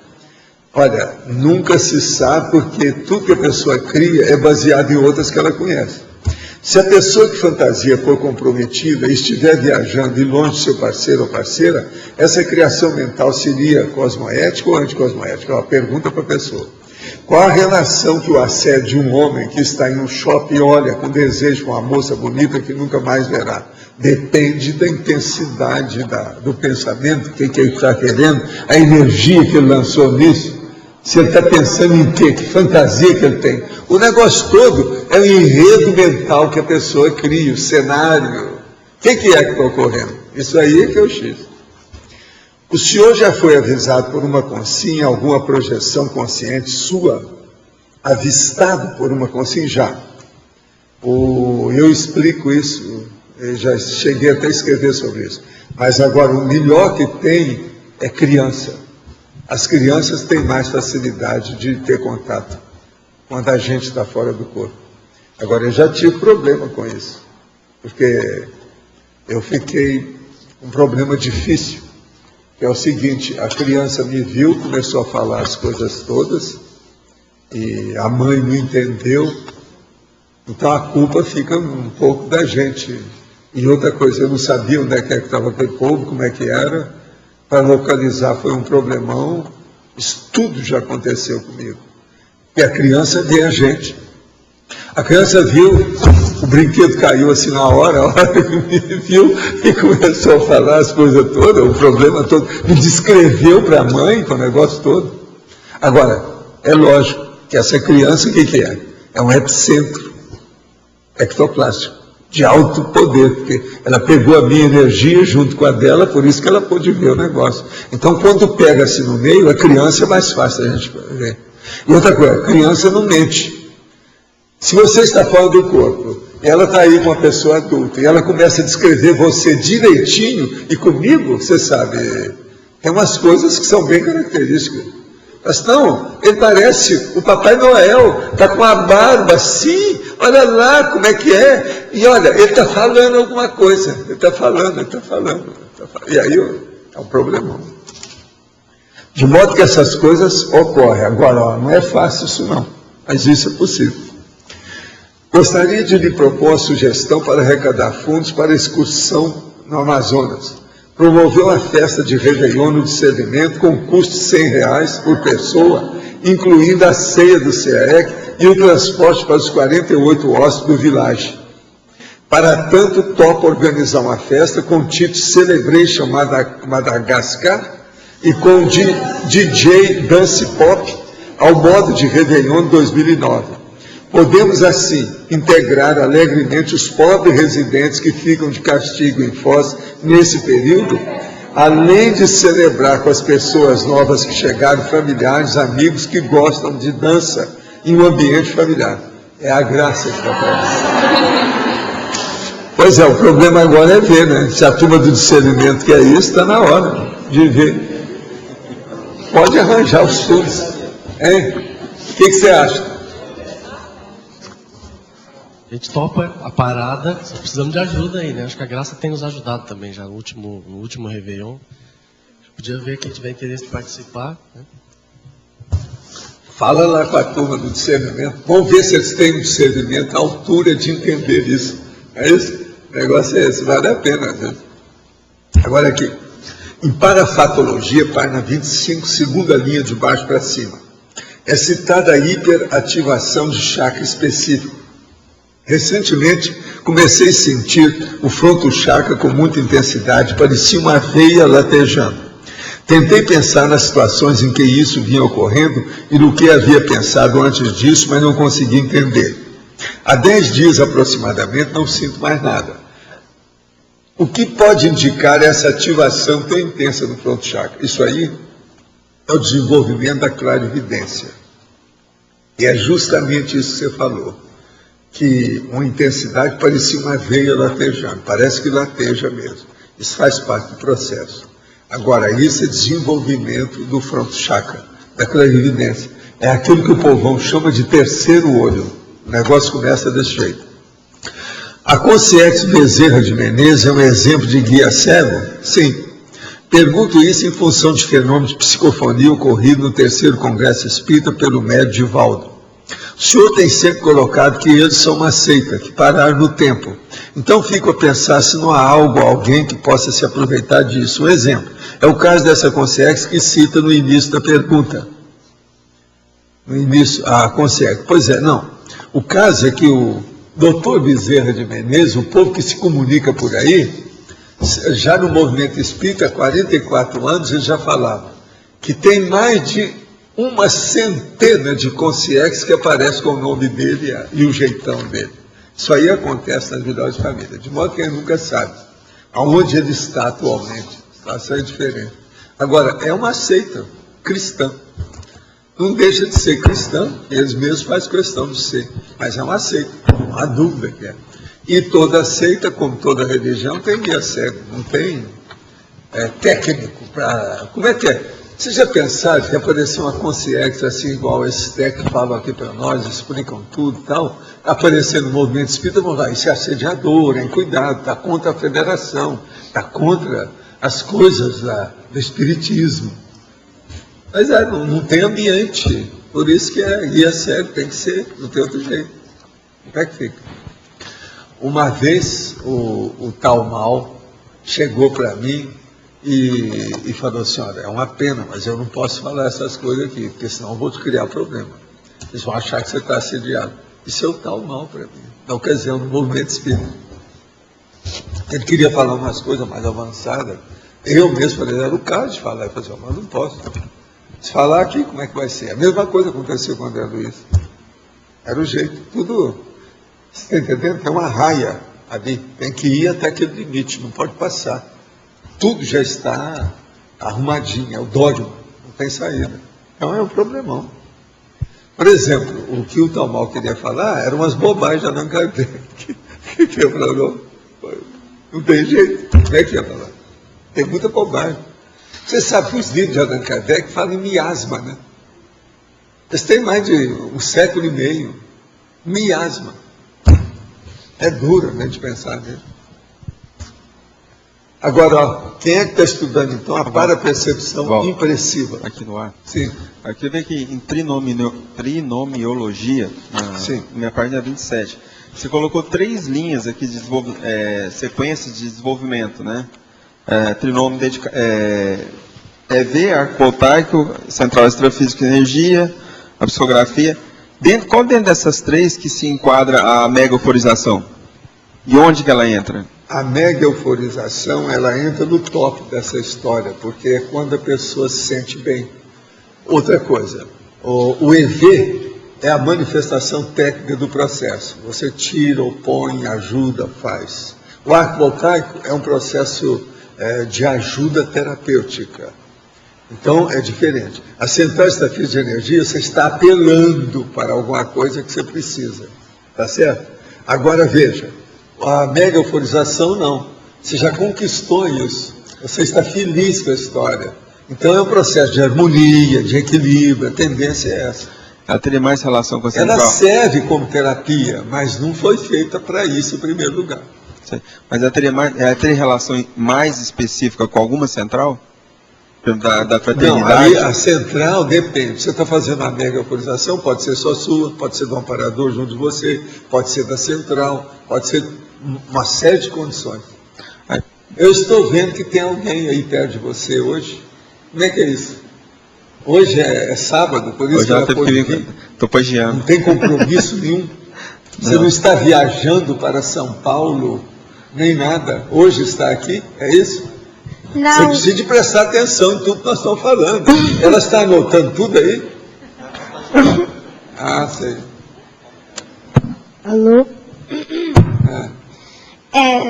Olha, nunca se sabe, porque tudo que a pessoa cria é baseado em outras que ela conhece. Se a pessoa que fantasia for comprometida e estiver viajando e longe de seu parceiro ou parceira, essa criação mental seria cosmoética ou anticosmoética? É uma pergunta para a pessoa. Qual a relação que o assédio de um homem que está em um shopping e olha com desejo com uma moça bonita que nunca mais verá? Depende da intensidade do pensamento, o que ele está querendo, a energia que ele lançou nisso. Se ele está pensando em quê? Que fantasia que ele tem? O negócio todo é o enredo mental que a pessoa cria, o cenário. O que é que está ocorrendo? Isso aí é que é o X. O senhor já foi avisado por uma consciência, alguma projeção consciente sua, avistado por uma consciência? Já. Eu explico isso, eu já cheguei até a escrever sobre isso. Mas agora, o melhor que tem é criança. As crianças têm mais facilidade de ter contato quando a gente está fora do corpo. Agora, eu já tive problema com isso, porque eu fiquei com um problema difícil, que é o seguinte: a criança me viu, começou a falar as coisas todas, e a mãe não entendeu, então a culpa fica um pouco da gente. E outra coisa, eu não sabia onde é que estava aquele povo, como é que era. Para localizar foi um problemão. Isso tudo já aconteceu comigo. E a criança vê a gente. A criança viu, o brinquedo caiu assim na hora, a hora que me viu e começou a falar as coisas todas, o problema todo, me descreveu para a mãe com o negócio todo. Agora, é lógico que essa criança, o que é? É um epicentro ectoplástico. de alto poder, porque ela pegou a minha energia junto com a dela, por isso que ela pôde ver o negócio. Então, quando pega-se no meio, a criança é mais fácil a gente ver. E outra coisa, a criança não mente. Se você está fora do corpo, ela está aí com uma pessoa adulta, e ela começa a descrever você direitinho, e comigo, você sabe, tem umas coisas que são bem características. Mas não, ele parece o Papai Noel, está com a barba assim, olha lá como é que é, e olha, ele está falando alguma coisa, ele está falando. E aí é um problemão. De modo que essas coisas ocorrem. Agora, não é fácil isso não, mas isso é possível. Gostaria de lhe propor uma sugestão para arrecadar fundos para excursão no Amazonas. Promoveu a festa de Réveillon no discernimento com custo de R$100 por pessoa, incluindo a ceia do CEAEC e o transporte para os 48 hóspedes do Village. Para tanto, topa organizar uma festa com o título Celebration Madagascar e com DJ Dance Pop ao modo de Réveillon 2009. Podemos, assim, integrar alegremente os pobres residentes que ficam de castigo em Foz nesse período, além de celebrar com as pessoas novas que chegaram, familiares, amigos que gostam de dança em um ambiente familiar. É a graça que está para Pois é, o problema agora é ver, né? Se a turma do discernimento quer isso, está na hora de ver. Pode arranjar os fundos. Hein? O que você acha? A gente topa a parada, precisamos de ajuda aí, né? Acho que a Graça tem nos ajudado também já no último Réveillon. Podia ver quem tiver interesse de participar, né? Fala lá com a turma do discernimento. Vamos ver se eles têm um discernimento à altura de entender isso. É isso? O negócio é esse, vale a pena, né? Agora aqui. Em parafatologia, página 25, segunda linha de baixo para cima. É citada a hiperativação de chakra específico. Recentemente, comecei a sentir o fronto chakra com muita intensidade, parecia uma veia latejando. Tentei pensar nas situações em que isso vinha ocorrendo e no que havia pensado antes disso, mas não consegui entender. Há 10 dias aproximadamente não sinto mais nada. O que pode indicar essa ativação tão intensa no fronto chakra? Isso aí é o desenvolvimento da clarividência. E é justamente isso que você falou. Que uma intensidade parecia uma veia latejando, parece que lateja mesmo. Isso faz parte do processo. Agora, isso é desenvolvimento do fronto chakra, da clarividência. É aquilo que o povão chama de terceiro olho. O negócio começa desse jeito. A consciência Bezerra de Menezes é um exemplo de guia cego? Sim. Pergunto isso em função de fenômenos de psicofonia ocorrido no 3º Congresso Espírita pelo médium Divaldo. O senhor tem sempre colocado que eles são uma seita, que pararam no tempo. Então fico a pensar se não há alguém que possa se aproveitar disso. Um exemplo, é o caso dessa consciência que cita no início da pergunta. No início, a consciência. Pois é, não. O caso é que o doutor Bezerra de Menezes, o povo que se comunica por aí, já no movimento espírita, há 44 anos, ele já falava que tem mais de uma centena de consciências que aparecem com o nome dele e o jeitão dele. Isso aí acontece nas vidas de família, de modo que ele nunca sabe aonde ele está atualmente. A situação é diferente. Agora, é uma seita cristã. Não deixa de ser cristã, eles mesmos fazem questão de ser, mas é uma seita, não há dúvida que é. E toda seita, como toda religião, tem guia cego, não tem técnico para... Como é que é? Vocês já pensaram que apareceu uma consciência assim, igual esses técnicos que falam aqui para nós, explicam tudo e tal, aparecendo no movimento espírita, vão lá, isso é assediador, hein, cuidado, está contra a federação, está contra as coisas do espiritismo. Mas não tem ambiente, por isso que é guia cego, tem que ser, não tem outro jeito. Como é que fica? Uma vez o tal mal chegou para mim e falou assim, olha, é uma pena, mas eu não posso falar essas coisas aqui, porque senão eu vou te criar problema. Eles vão achar que você está assediado. Isso é o tal mal para mim, na ocasião do movimento espírita. Ele queria falar umas coisas mais avançadas. Eu mesmo falei, era o caso de falar. Eu falei assim, mas não posso. Se falar aqui, como é que vai ser? A mesma coisa aconteceu com o André Luiz. Era o jeito, tudo... Você está entendendo? É uma raia. Ali tem que ir até aquele limite, não pode passar. Tudo já está arrumadinho, é o dogma, não tem saída. Então é um problemão. Por exemplo, o que o Talmal queria falar eram umas bobagens de Allan Kardec. Que eu falava, não tem jeito, como é que ia falar? Tem muita bobagem. Você sabe que os livros de Allan Kardec falam em miasma, né? Eles têm mais de 1,5 século. Miasma. É duro, né, de pensar nisso. Agora, ó, quem é que está estudando, então, a parapercepção impressiva? Aqui no ar. Sim. Aqui eu vejo que em trinomiologia, minha página 27, você colocou 3 linhas aqui de sequências de desenvolvimento, né? Trinômio EV, arco voltaico, central extrafísica de energia, a psicografia. Qual dentro dessas 3 que se enquadra a mega euforização? E onde que ela entra? A mega euforização, ela entra no top dessa história, porque é quando a pessoa se sente bem. Outra coisa, o EV é a manifestação técnica do processo. Você tira, opõe, ajuda, faz. O arco voltaico é um processo de ajuda terapêutica. Então, é diferente. A central extrafísica de energia, você está apelando para alguma coisa que você precisa. Tá certo? Agora, veja, a mega euforização, não. Você já conquistou isso. Você está feliz com a história. Então, é um processo de harmonia, de equilíbrio. A tendência é essa. Ela teria mais relação com a central? Ela serve como terapia, mas não foi feita para isso em primeiro lugar. Mas ela teria relação mais específica com alguma central? Da fraternidade? Não, aí a central depende. Você está fazendo uma mega euforização, pode ser só sua, pode ser do amparador junto de você, pode ser da central, pode ser uma série de condições. Eu estou vendo que tem alguém aí perto de você hoje. Como é que é isso? Hoje é sábado, por isso hoje que estou pagiando. Não tem compromisso nenhum. Você não está viajando para São Paulo, nem nada. Hoje está aqui, é isso? Não. Você precisa de prestar atenção em tudo que nós estamos falando. Ela está anotando tudo aí? Ah, sei. Alô?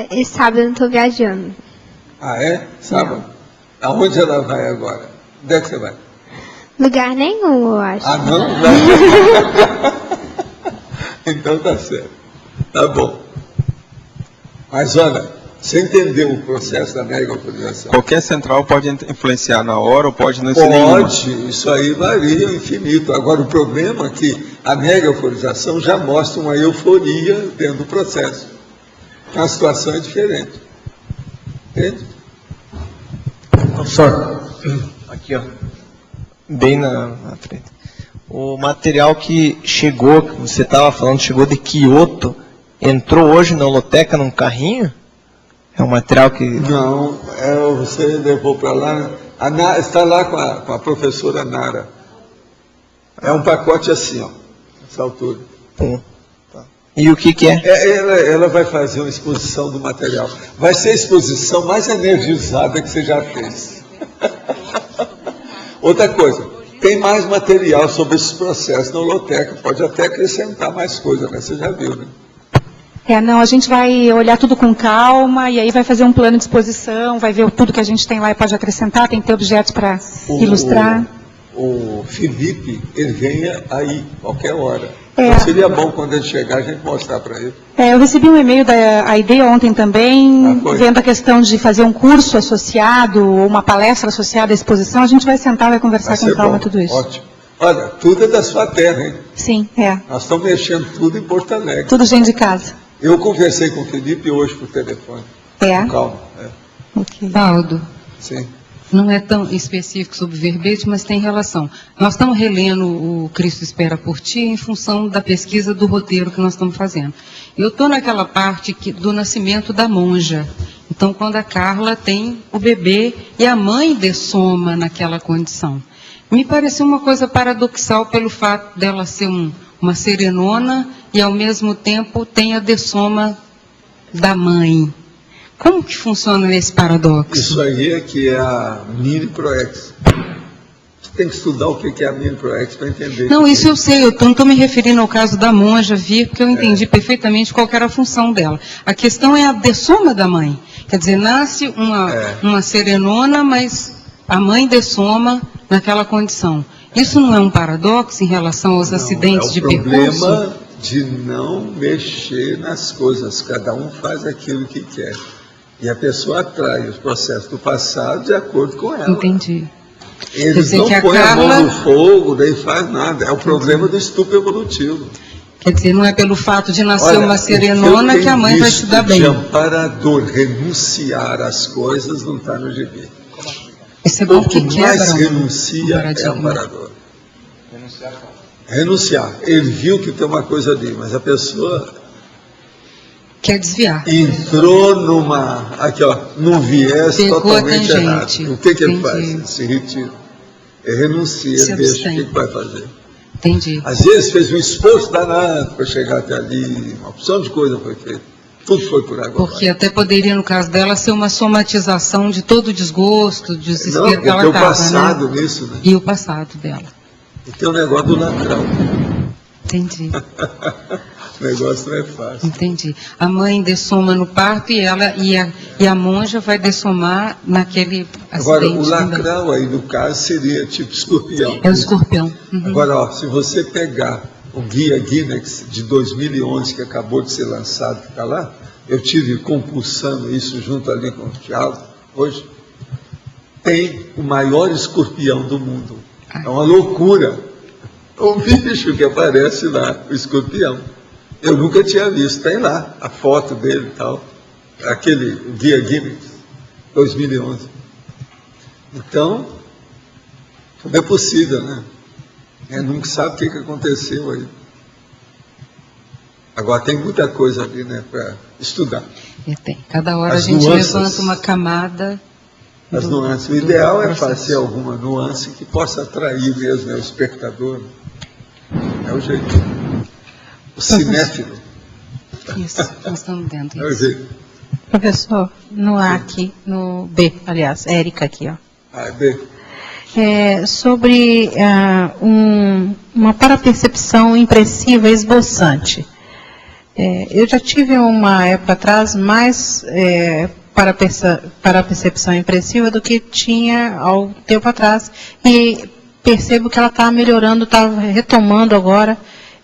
Esse sábado eu não estou viajando. Ah, é? Sábado? Aonde ela vai agora? Onde é que você vai? Lugar nenhum, eu acho. Ah, não? Então tá certo. Tá bom. Mas olha, você entendeu o processo da mega euforização? Qualquer central pode influenciar na hora ou pode não ser nenhuma? Pode, isso aí varia ao infinito. Agora, o problema é que a mega euforização já mostra uma euforia dentro do processo. A situação é diferente. Entende? Professor, aqui ó, bem na frente. O material que chegou, que você estava falando, chegou de Kyoto, entrou hoje na holoteca num carrinho? É um material que... Não, você levou para lá, está lá com a professora Nara. É um pacote assim, ó, nessa altura. Tá. E o que é? Ela vai fazer uma exposição do material. Vai ser a exposição mais energizada que você já fez. Outra coisa, tem mais material sobre esses processos na holoteca, pode até acrescentar mais coisa, né? Você já viu, né? Não, a gente vai olhar tudo com calma e aí vai fazer um plano de exposição, vai ver tudo que a gente tem lá e pode acrescentar, tem que ter objetos para ilustrar. O Felipe, ele venha aí, qualquer hora. Então seria bom quando ele chegar a gente mostrar para ele. Eu recebi um e-mail da ideia ontem também, vendo a questão de fazer um curso associado, ou uma palestra associada à exposição, a gente vai sentar, vai conversar com calma tudo isso. Ótimo. Olha, tudo é da sua terra, hein? Sim, Nós estamos mexendo tudo em Porto Alegre. Tudo gente de casa. Eu conversei com o Felipe hoje por telefone. Com calma. Valdo. Sim. Não é tão específico sobre verbete, mas tem relação. Nós estamos relendo o Cristo Espera por Ti em função da pesquisa do roteiro que nós estamos fazendo. Eu estou naquela parte do nascimento da monja. Então, quando a Carla tem o bebê e a mãe dessoma naquela condição. Me pareceu uma coisa paradoxal pelo fato dela ser uma serenona e, ao mesmo tempo, tem a dessoma da mãe. Como que funciona esse paradoxo? Isso aí é que é a mini proex. tem que estudar o que é a Mini ProEx para entender. Não, isso eu sei, eu não estou me referindo ao caso da monja vir, porque eu entendi perfeitamente qual que era a função dela. A questão é a dessoma da mãe. Quer dizer, nasce uma serenona, mas a mãe dessoma naquela condição. Isso não é um paradoxo em relação aos acidentes de percurso? É o problema de não mexer nas coisas. Cada um faz aquilo que quer. E a pessoa atrai os processos do passado de acordo com ela. Entendi. Eles não põem a mão no fogo, nem faz nada. É o problema do estupro evolutivo. Quer dizer, não é pelo fato de nascer uma serenona que a mãe vai se dar bem. De amparador, renunciar às coisas, não está no gibi. Isso é bom que quebra. Mais renuncia é amparador. Renunciar. Ele viu que tem uma coisa ali, mas a pessoa quer desviar. Entrou num viés totalmente errado. O que ele faz? Ele se retira. Ele renuncia, ele deixa. O que vai fazer? Entendi. Às vezes fez um esforço danado para chegar até ali, uma opção de coisa foi feita. Tudo foi por água. Porque até poderia, no caso dela, ser uma somatização de todo o desgosto, de desespero que ela estava. Não, porque o passado nisso, né? E o passado dela. E tem o negócio do lateral. Entendi. O negócio não é fácil. Entendi. A mãe dessoma no parto e a monja vai dessomar naquele acidente. Agora, o lacral aí, no caso, seria tipo escorpião. É o escorpião. Uhum. Agora, se você pegar o Guia Guinness de 2011, que acabou de ser lançado, que está lá, eu tive compulsando isso junto ali com o Thiago, hoje, tem o maior escorpião do mundo. É uma loucura. O bicho que aparece lá, o escorpião. Eu nunca tinha visto, tem lá a foto dele e tal, aquele Guia Guinness, 2011. Então, tudo é possível, né? Nunca sabe o que aconteceu aí. Agora, tem muita coisa ali, né, para estudar. Tem. Cada hora a gente levanta uma camada. As nuances. O ideal é fazer alguma nuance que possa atrair mesmo o espectador. É o jeito. O cinéfilo. Isso, nós estamos dentro. É o jeito. Professor, no A aqui, no B, aliás, Érica aqui, ó. B. Sobre uma parapercepção impressiva esboçante. Eu já tive uma época atrás mais parapercepção impressiva do que tinha há um tempo atrás, e percebo que ela está melhorando, está retomando agora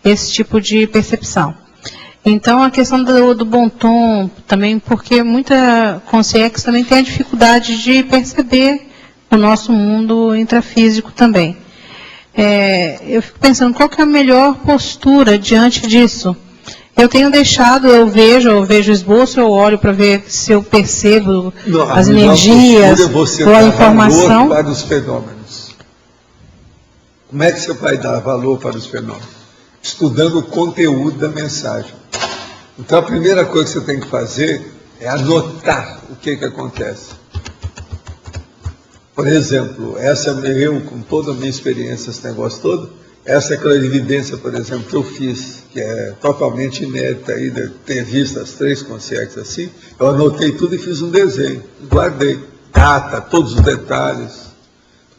esse tipo de percepção. Então, a questão do bom tom também, porque muita consciência também tem a dificuldade de perceber o nosso mundo intrafísico também. Eu fico pensando, qual que é a melhor postura diante disso? Eu tenho deixado, eu vejo o esboço, eu olho para ver se eu percebo as energias ou a informação. Para os fenômenos. Como é que você vai dar valor para os fenômenos? Estudando o conteúdo da mensagem. Então, a primeira coisa que você tem que fazer é anotar o que acontece. Por exemplo, eu, com toda a minha experiência, esse negócio todo, essa clarividência, por exemplo, que eu fiz, que é totalmente inédita, aí, de ter visto as 3 consciências assim, eu anotei tudo e fiz um desenho, guardei, data, todos os detalhes,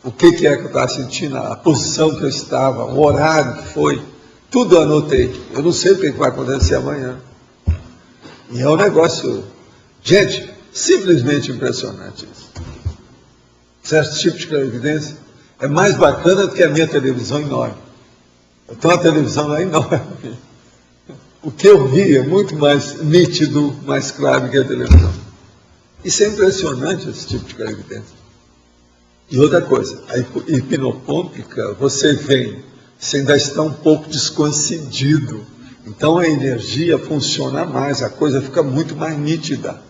o que é que eu estava sentindo, a posição que eu estava, o horário que foi, tudo eu anotei. Eu não sei o que vai acontecer amanhã. E é um negócio, gente, simplesmente impressionante isso. Certo tipo de clarividência é mais bacana do que a minha televisão enorme. Eu tenho uma televisão lá enorme. O que eu vi é muito mais nítido, mais claro que a televisão. Isso é impressionante, esse tipo de clarividência. E outra coisa, a hipnopômpica, você ainda está um pouco descoincidido. Então a energia funciona mais, a coisa fica muito mais nítida.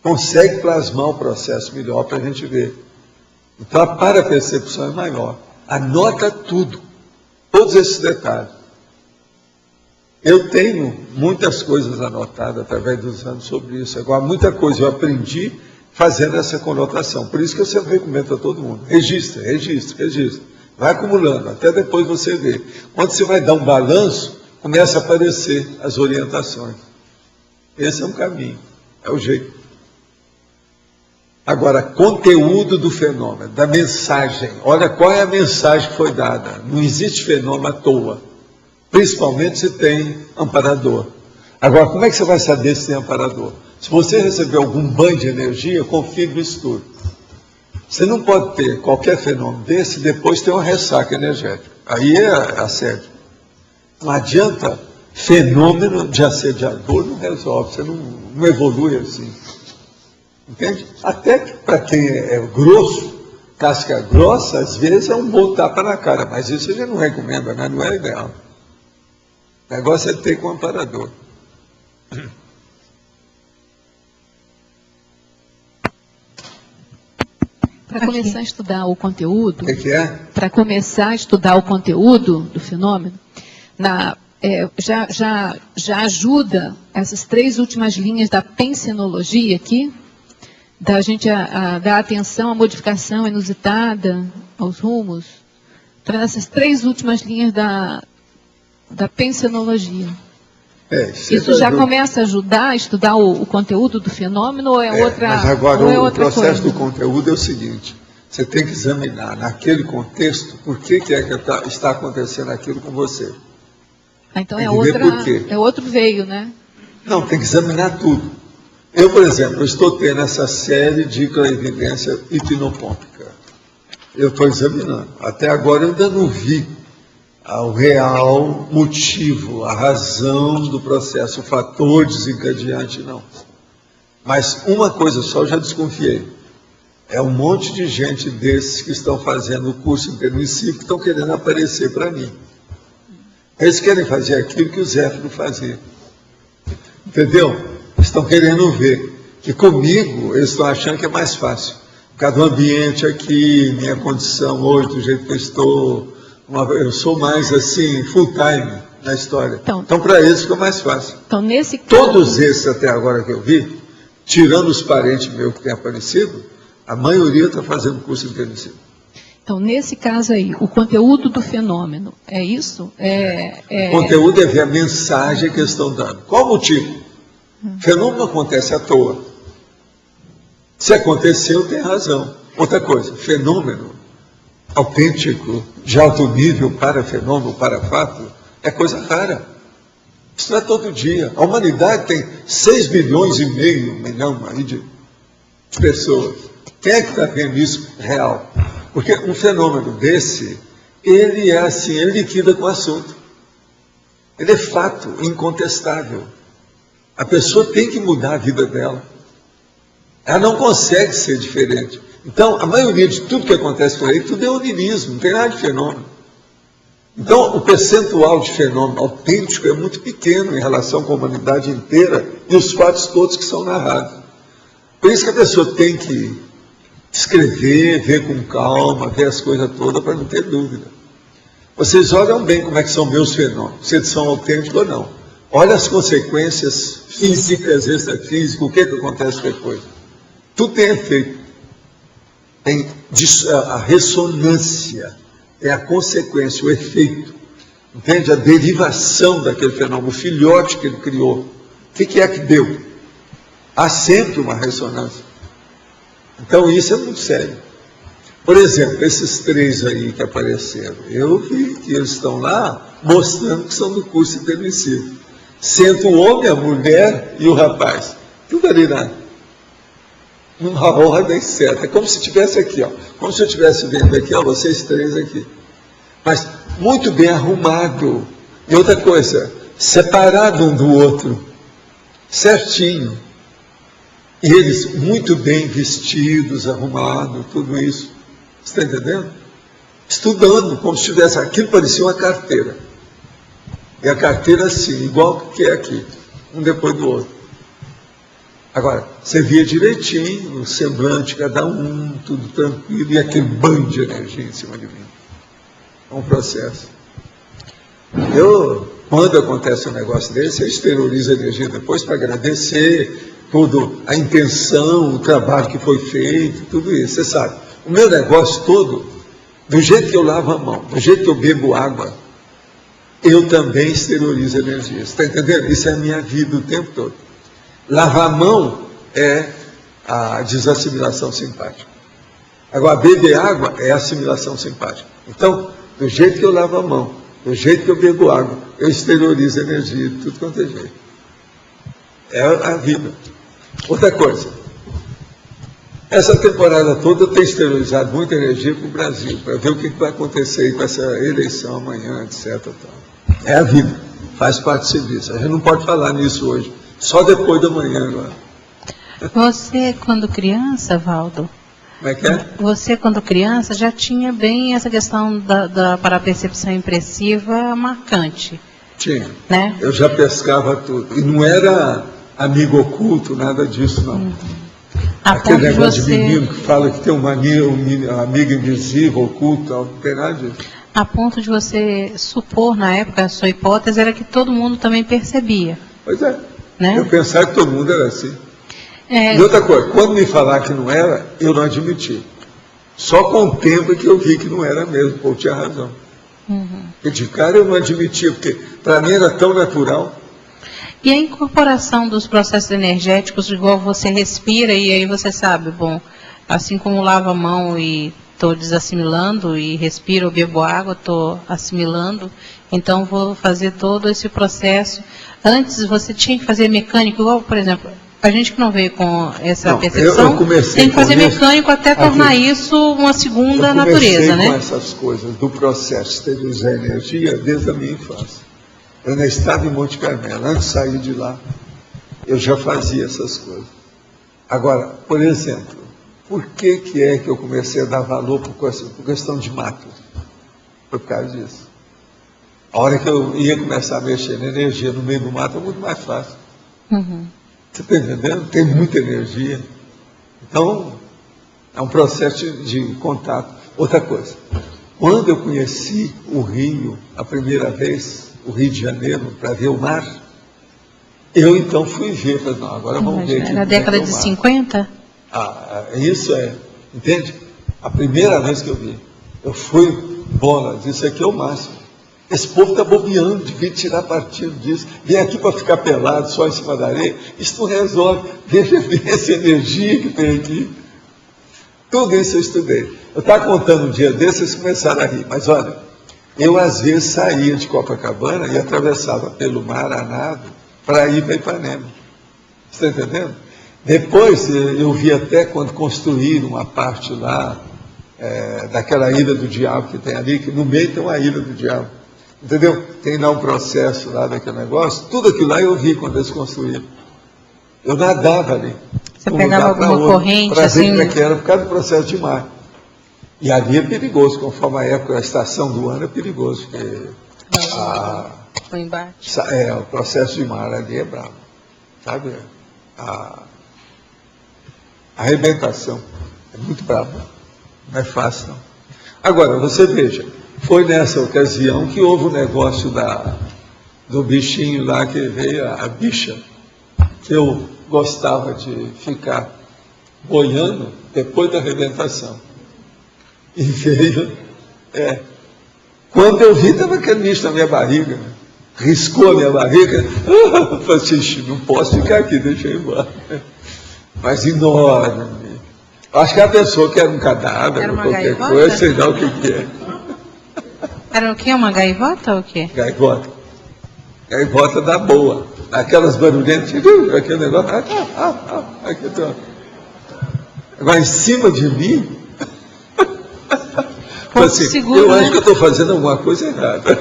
Consegue plasmar o processo melhor para a gente ver. Então a parapercepção é maior. Anota tudo, todos esses detalhes. Eu tenho muitas coisas anotadas através dos anos sobre isso. Agora, muita coisa eu aprendi fazendo essa conotação. Por isso que eu sempre recomendo a todo mundo. Registra. Vai acumulando, até depois você vê. Quando você vai dar um balanço, começa a aparecer as orientações. Esse é um caminho, é o jeito. Agora, conteúdo do fenômeno, da mensagem. Olha qual é a mensagem que foi dada. Não existe fenômeno à toa. Principalmente se tem amparador. Agora, como é que você vai saber se tem amparador? Se você receber algum banho de energia, confie no estudo. Você não pode ter qualquer fenômeno desse e depois ter uma ressaca energética. Aí é assédio. Não adianta fenômeno de assediador, não resolve. Você não evolui assim. Entende? Até que para quem é grosso, casca grossa, às vezes é um bom tapa na cara, mas isso a gente não recomenda, né? Não é ideal. O negócio é ter com o amparador. Para começar a estudar o conteúdo, O que é? Para começar a estudar o conteúdo do fenômeno, já ajuda essas 3 últimas linhas da pensenologia aqui, da gente dar atenção à modificação inusitada, aos rumos. Então, essas 3 últimas linhas da pensenologia. Isso já começa a ajudar a estudar o conteúdo do fenômeno ou é outra coisa? Mas agora o processo do conteúdo é o seguinte, você tem que examinar naquele contexto por que está acontecendo aquilo com você. Então é outro veio, né? Não, tem que examinar tudo. Eu, por exemplo, estou tendo essa série de clarividência hipnopômpica. Eu estou examinando. Até agora eu ainda não vi o real motivo, a razão do processo, o fator desencadeante, não. Mas uma coisa só eu já desconfiei. É um monte de gente desses que estão fazendo o curso intermissivo que estão querendo aparecer para mim. Eles querem fazer aquilo que o Zéfiro fazia. Entendeu? Estão querendo ver que comigo eles estão achando que é mais fácil. Por causa do ambiente aqui, minha condição hoje, do jeito que eu estou, eu sou mais assim, full time na história. Então para eles fica mais fácil. Então, nesse caso... Todos esses até agora que eu vi, tirando os parentes meus que têm aparecido, a maioria está fazendo curso intermissivo. Então, nesse caso aí, o conteúdo do fenômeno, é isso? O conteúdo é ver a mensagem que eles estão dando. Qual o motivo? Fenômeno acontece à toa. Se aconteceu, tem razão. Outra coisa, fenômeno autêntico, de alto nível, para fenômeno, para fato, é coisa rara. Isso não é todo dia. A humanidade tem 6,5 milhões aí de pessoas. Quem é que está vendo isso real? Porque um fenômeno desse, ele é assim, ele liquida com o assunto. Ele é fato incontestável. A pessoa tem que mudar a vida dela. Ela não consegue ser diferente. Então, a maioria de tudo que acontece por aí, tudo é onirismo, não tem nada de fenômeno. Então, o percentual de fenômeno autêntico é muito pequeno em relação com a humanidade inteira e os fatos todos que são narrados. Por isso que a pessoa tem que escrever, ver com calma, ver as coisas todas para não ter dúvida. Vocês olham bem como é que são meus fenômenos, se eles são autênticos ou não. Olha as consequências físicas, extrafísicas, o que acontece depois. Tudo tem efeito. Tem a ressonância, é a consequência, o efeito. Entende? A derivação daquele fenômeno, o filhote que ele criou. O que é que deu? Há sempre uma ressonância. Então isso é muito sério. Por exemplo, esses 3 aí que apareceram, eu vi que eles estão lá mostrando que são do curso intermissivo. Senta o homem, a mulher e o rapaz. Tudo ali numa ordem certa. É como se estivesse aqui, ó. Como se eu estivesse vendo aqui, ó, vocês 3 aqui. Mas muito bem arrumado. E outra coisa, separado um do outro. Certinho. E eles muito bem vestidos, arrumados, tudo isso. Você está entendendo? Estudando, como se tivesse aquilo, parecia uma carteira. E a carteira assim, igual que é aqui, um depois do outro. Agora, você via direitinho, o semblante, cada um, tudo tranquilo, e aquele banho de energia em cima de mim. É um processo. Quando acontece um negócio desse, eu exteriorizo a energia depois para agradecer toda a intenção, o trabalho que foi feito, tudo isso. Você sabe, o meu negócio todo, do jeito que eu lavo a mão, do jeito que eu bebo água, eu também exteriorizo energia. Você está entendendo? Isso é a minha vida o tempo todo. Lavar a mão é a desassimilação simpática. Agora, beber água é assimilação simpática. Então, do jeito que eu lavo a mão, do jeito que eu bebo água, eu exteriorizo energia de tudo quanto é jeito. É a vida. Outra coisa, essa temporada toda eu tenho exteriorizado muita energia para o Brasil, para ver o que vai acontecer aí com essa eleição amanhã, etc. É a vida, faz parte do serviço. A gente não pode falar nisso hoje, só depois da manhã agora. Você, quando criança, Valdo, como é que é? Você, quando criança, já tinha bem essa questão da parapercepção impressiva marcante. Tinha. Né? Eu já pescava tudo. E não era amigo oculto, nada disso, não. Uhum. Aquele negócio de menino que fala que tem uma amiga invisível, oculta, não tem nada disso. A ponto de você supor, na época, a sua hipótese era que todo mundo também percebia. Pois é. Né? Eu pensava que todo mundo era assim. E outra coisa, quando me falaram que não era, eu não admiti. Só com o tempo que eu vi que não era mesmo, pô, tinha razão. Uhum. E de cara eu não admitia, porque para mim era tão natural. E a incorporação dos processos energéticos, igual você respira e aí você sabe, bom, assim como lavo a mão e estou desassimilando e respiro ou bebo água, estou assimilando, então vou fazer todo esse processo. Antes você tinha que fazer mecânico, igual, por exemplo, a gente que não veio com essa percepção, tem que fazer mecânico até tornar isso uma segunda natureza, né? Eu comecei com essas coisas do processo de esterilizar energia desde a minha infância. Eu ainda estava em Monte Carmelo, antes de sair de lá, eu já fazia essas coisas. Agora, por exemplo, por que é que eu comecei a dar valor por questão de mato? Por causa disso. A hora que eu ia começar a mexer na energia no meio do mato é muito mais fácil. Uhum. Você está entendendo? Tem muita energia. Então, é um processo de contato. Outra coisa, quando eu conheci o Rio, a primeira vez, o Rio de Janeiro, para ver o mar, eu então fui ver, falei, não, agora vamos ver aqui. Na década de 50? Isso é, entende? A primeira vez que eu vi, eu fui, bola, isso aqui é o máximo. Esse povo está bobeando, devia tirar partido disso. Vem aqui para ficar pelado, só em cima da areia. Isso não resolve. Veja bem essa energia que tem aqui. Tudo isso eu estudei. Eu estava contando um dia desses, vocês começaram a rir. Mas olha, eu às vezes saía de Copacabana e atravessava pelo mar a nado para ir para Ipanema. Você está entendendo? Depois eu vi até quando construíram uma parte lá, daquela Ilha do Diabo que tem ali, que no meio tem uma Ilha do Diabo. Entendeu? Tem lá um processo lá daquele negócio. Tudo aquilo lá eu vi quando eles construíram. Eu nadava ali. Você pegava alguma corrente para assim? ver como é que era, por causa do processo de mar. E ali é perigoso, conforme a época, a estação do ano é perigoso. Porque o embate. O processo de mar ali é bravo. Sabe? A arrebentação é muito brava. Não é fácil, não. Agora, você veja, foi nessa ocasião que houve o negócio do bichinho lá, que veio a bicha, que eu gostava de ficar boiando depois da arrebentação. E veio, quando eu vi, estava aquele bicho na minha barriga, né? Riscou a minha barriga, eu falei assim, não posso ficar aqui, deixa eu ir embora. Mas enorme. Acho que a pessoa que era um cadáver, ou qualquer coisa, sei lá o que é. Era o quê? Uma gaivota ou o quê? Gaivota. Gaivota da boa. Aquelas barulhentas, aquele negócio. Aqui, agora, em cima de mim, assim, eu acho que eu estou fazendo alguma coisa errada.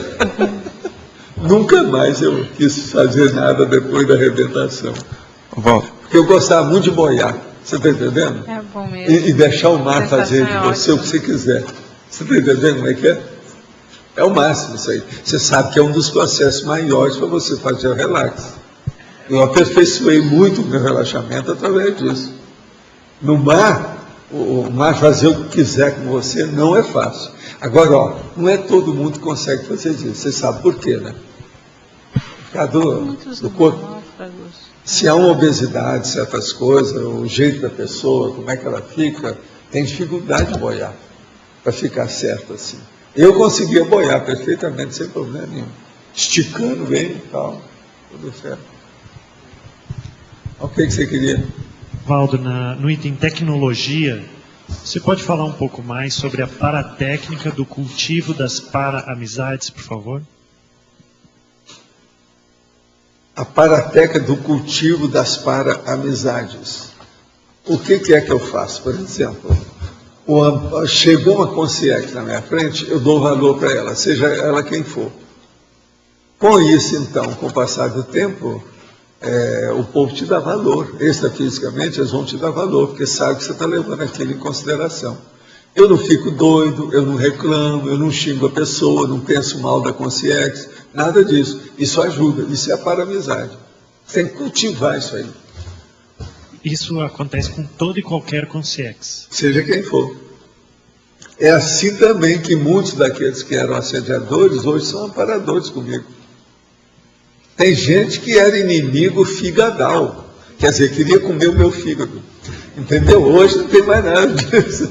Nunca mais eu quis fazer nada depois da arrebentação. Porque eu gostava muito de boiar. Você está entendendo? É bom mesmo. E deixar o mar fazer de você o que você quiser. Você está entendendo como é que é? É o máximo isso aí. Você sabe que é um dos processos maiores para você fazer o relax. Eu aperfeiçoei muito o meu relaxamento através disso. No mar, o mar fazer o que quiser com você não é fácil. Agora, não é todo mundo que consegue fazer isso. Você sabe por quê, né? Por causa do corpo. Se há uma obesidade, certas coisas, o jeito da pessoa, como é que ela fica, tem dificuldade de boiar, para ficar certo assim. Eu conseguia boiar perfeitamente, sem problema nenhum. Esticando bem e tal, tudo certo. O que você queria? Valdo, no item tecnologia, você pode falar um pouco mais sobre a paratécnica do cultivo das para-amizades, por favor? A paratécnica do cultivo das para-amizades. O que é que eu faço? Por exemplo, chegou uma consciência na minha frente, eu dou valor para ela, seja ela quem for. Com isso, então, com o passar do tempo, o povo te dá valor. Extrafisicamente, eles vão te dar valor, porque sabe que você está levando aquilo em consideração. Eu não fico doido, eu não reclamo, eu não xingo a pessoa, não penso mal da consciência, nada disso. Isso ajuda, isso é a para-amizade. Você tem que cultivar isso aí. Isso acontece com todo e qualquer consciência. Seja quem for. É assim também que muitos daqueles que eram assediadores, hoje são amparadores comigo. Tem gente que era inimigo figadal, quer dizer, queria comer o meu fígado. Entendeu? Hoje não tem mais nada disso.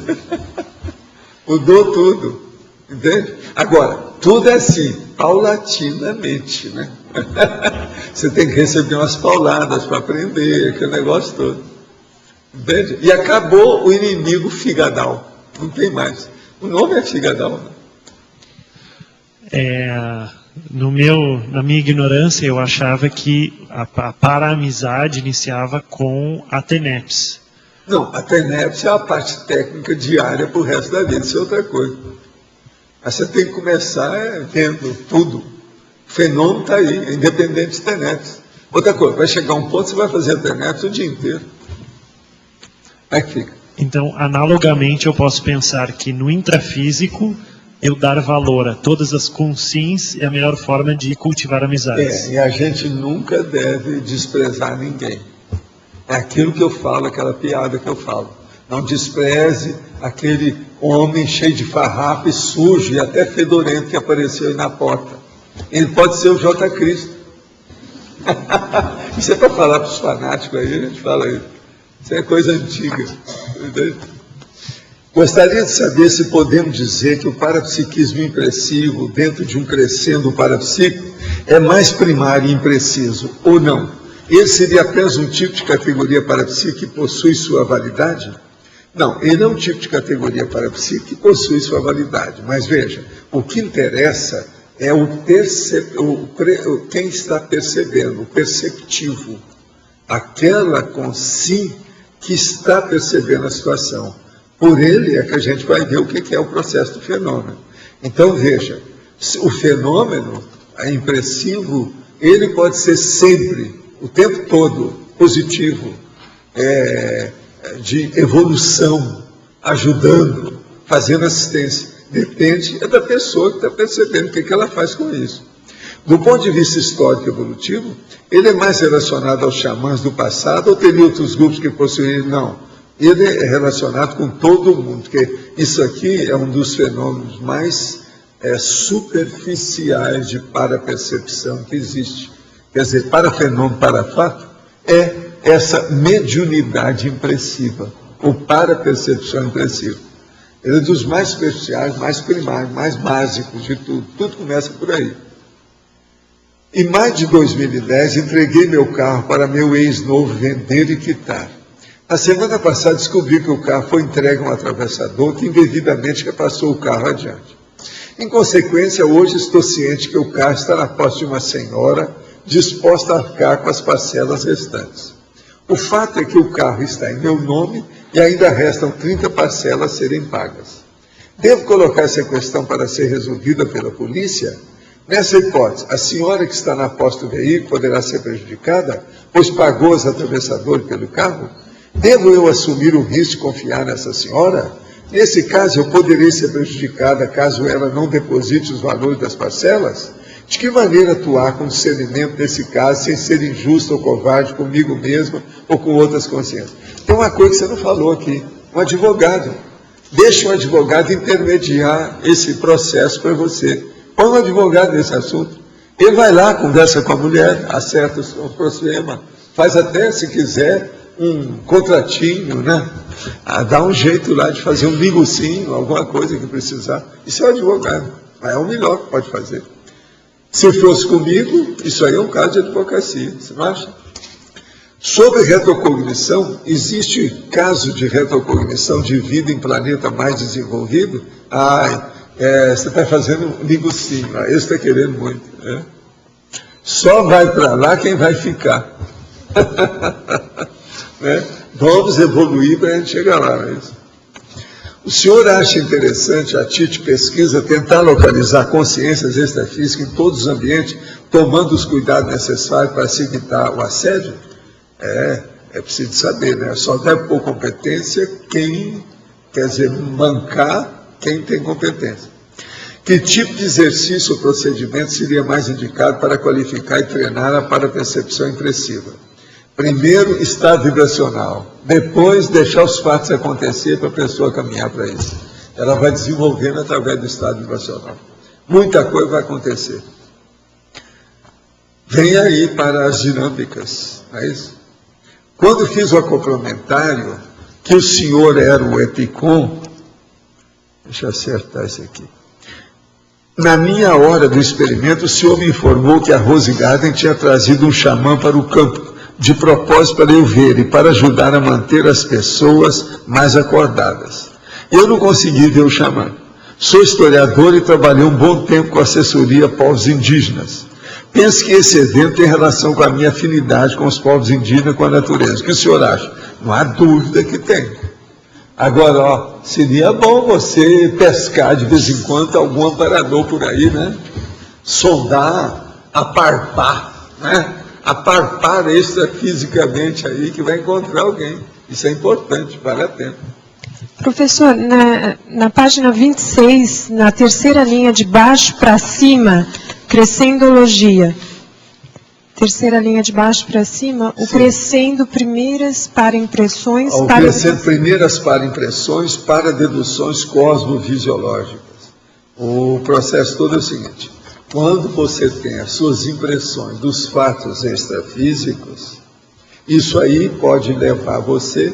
Mudou tudo. Entende? Agora, tudo é assim, paulatinamente, né? Você tem que receber umas pauladas para aprender, aquele negócio todo. Entende? E acabou o inimigo figadal. Não tem mais. O nome é figadal, né? Na minha ignorância, eu achava que a para-amizade iniciava com a TENEPS. Não, a TENEPS é a parte técnica diária para o resto da vida, isso é outra coisa. Mas você tem que começar vendo tudo. O fenômeno está aí, independente de TENEPS. Outra coisa, vai chegar um ponto que você vai fazer a TENEPS o dia inteiro. Como é que fica? Então, analogamente, eu posso pensar que no intrafísico, eu dar valor a todas as consins é a melhor forma de cultivar amizades. E a gente nunca deve desprezar ninguém. É aquilo que eu falo, aquela piada que eu falo. Não despreze aquele homem cheio de farrapo e sujo e até fedorento que apareceu aí na porta. Ele pode ser o J. Cristo. Isso é para falar para os fanáticos aí, a gente fala isso. Isso é coisa antiga. Gostaria de saber se podemos dizer que o parapsiquismo impressivo, dentro de um crescendo parapsíquico, é mais primário e impreciso, ou não? Ele seria apenas um tipo de categoria parapsíquica que possui sua validade? Não, ele é um tipo de categoria parapsíquica que possui sua validade. Mas veja, o que interessa é quem está percebendo, o perceptivo. Aquela consim que está percebendo a situação. Por ele é que a gente vai ver o que é o processo do fenômeno. Então, veja, o fenômeno impressivo, ele pode ser sempre, o tempo todo, positivo, de evolução, ajudando, fazendo assistência. Depende da pessoa que está percebendo o que ela faz com isso. Do ponto de vista histórico e evolutivo, ele é mais relacionado aos xamãs do passado ou teria outros grupos que possuem? Não. Ele é relacionado com todo mundo, porque isso aqui é um dos fenômenos mais superficiais de parapercepção que existe. Quer dizer, para fenômeno, para fato, é essa mediunidade impressiva, ou parapercepção impressiva. Ele é dos mais superficiais, mais primários, mais básicos de tudo. Tudo começa por aí. Em maio de 2010, entreguei meu carro para meu ex-novo vender e quitar. Na semana passada, descobri que o carro foi entregue a um atravessador que indevidamente repassou o carro adiante. Em consequência, hoje estou ciente que o carro está na posse de uma senhora disposta a arcar com as parcelas restantes. O fato é que o carro está em meu nome e ainda restam 30 parcelas a serem pagas. Devo colocar essa questão para ser resolvida pela polícia? Nessa hipótese, a senhora que está na posse do veículo poderá ser prejudicada, pois pagou os atravessadores pelo carro? Devo eu assumir o risco de confiar nessa senhora? Nesse caso, eu poderei ser prejudicada caso ela não deposite os valores das parcelas? De que maneira atuar com discernimento nesse caso, sem ser injusto ou covarde comigo mesmo ou com outras consciências? Tem uma coisa que você não falou aqui, um advogado. Deixa um advogado intermediar esse processo para você. Põe um advogado nesse assunto. Ele vai lá, conversa com a mulher, acerta o problema, faz até, se quiser, um contratinho, né? Dá um jeito lá de fazer um negocinho, alguma coisa que precisar. Isso é o advogado, mas é o melhor que pode fazer. Se fosse comigo, isso aí é um caso de advocacia, você não acha? Sobre retrocognição, existe caso de retrocognição de vida em planeta mais desenvolvido? Você está fazendo lingucinho, esse está querendo muito. Né? Só vai para lá quem vai ficar. Né? Vamos evoluir para a gente chegar lá. Não é isso? O senhor acha interessante, a TIT pesquisa, tentar localizar consciências extrafísicas em todos os ambientes, tomando os cuidados necessários para se evitar o assédio? É preciso saber, né? Só deve pôr competência quem, quer dizer, mancar quem tem competência. Que tipo de exercício ou procedimento seria mais indicado para qualificar e treinar a parapercepção impressiva? Primeiro, estado vibracional. Depois, deixar os fatos acontecer para a pessoa caminhar para isso. Ela vai desenvolvendo através do estado vibracional. Muita coisa vai acontecer. Vem aí para as dinâmicas, não é isso? Quando fiz o complementário, que o senhor era o Epicom, deixa eu acertar isso aqui. Na minha hora do experimento, o senhor me informou que a Rose Garden tinha trazido um xamã para o campo, de propósito para eu ver e para ajudar a manter as pessoas mais acordadas. Eu não consegui ver o xamã. Sou historiador e trabalhei um bom tempo com assessoria a povos indígenas. Penso que esse evento tem relação com a minha afinidade com os povos indígenas, com a natureza. O que o senhor acha? Não há dúvida que tem. Agora, seria bom você pescar de vez em quando algum amparador por aí, né? Sondar, aparpar, né? Aparpar extrafisicamente aí que vai encontrar alguém. Isso é importante, vale a pena. Professor, na página 26, na terceira linha de baixo para cima, crescendologia. Terceira linha de baixo para cima, o crescendo primeiras para impressões... O crescendo primeiras para impressões para deduções cosmofisiológicas. O processo todo é o seguinte: quando você tem as suas impressões dos fatos extrafísicos, isso aí pode levar você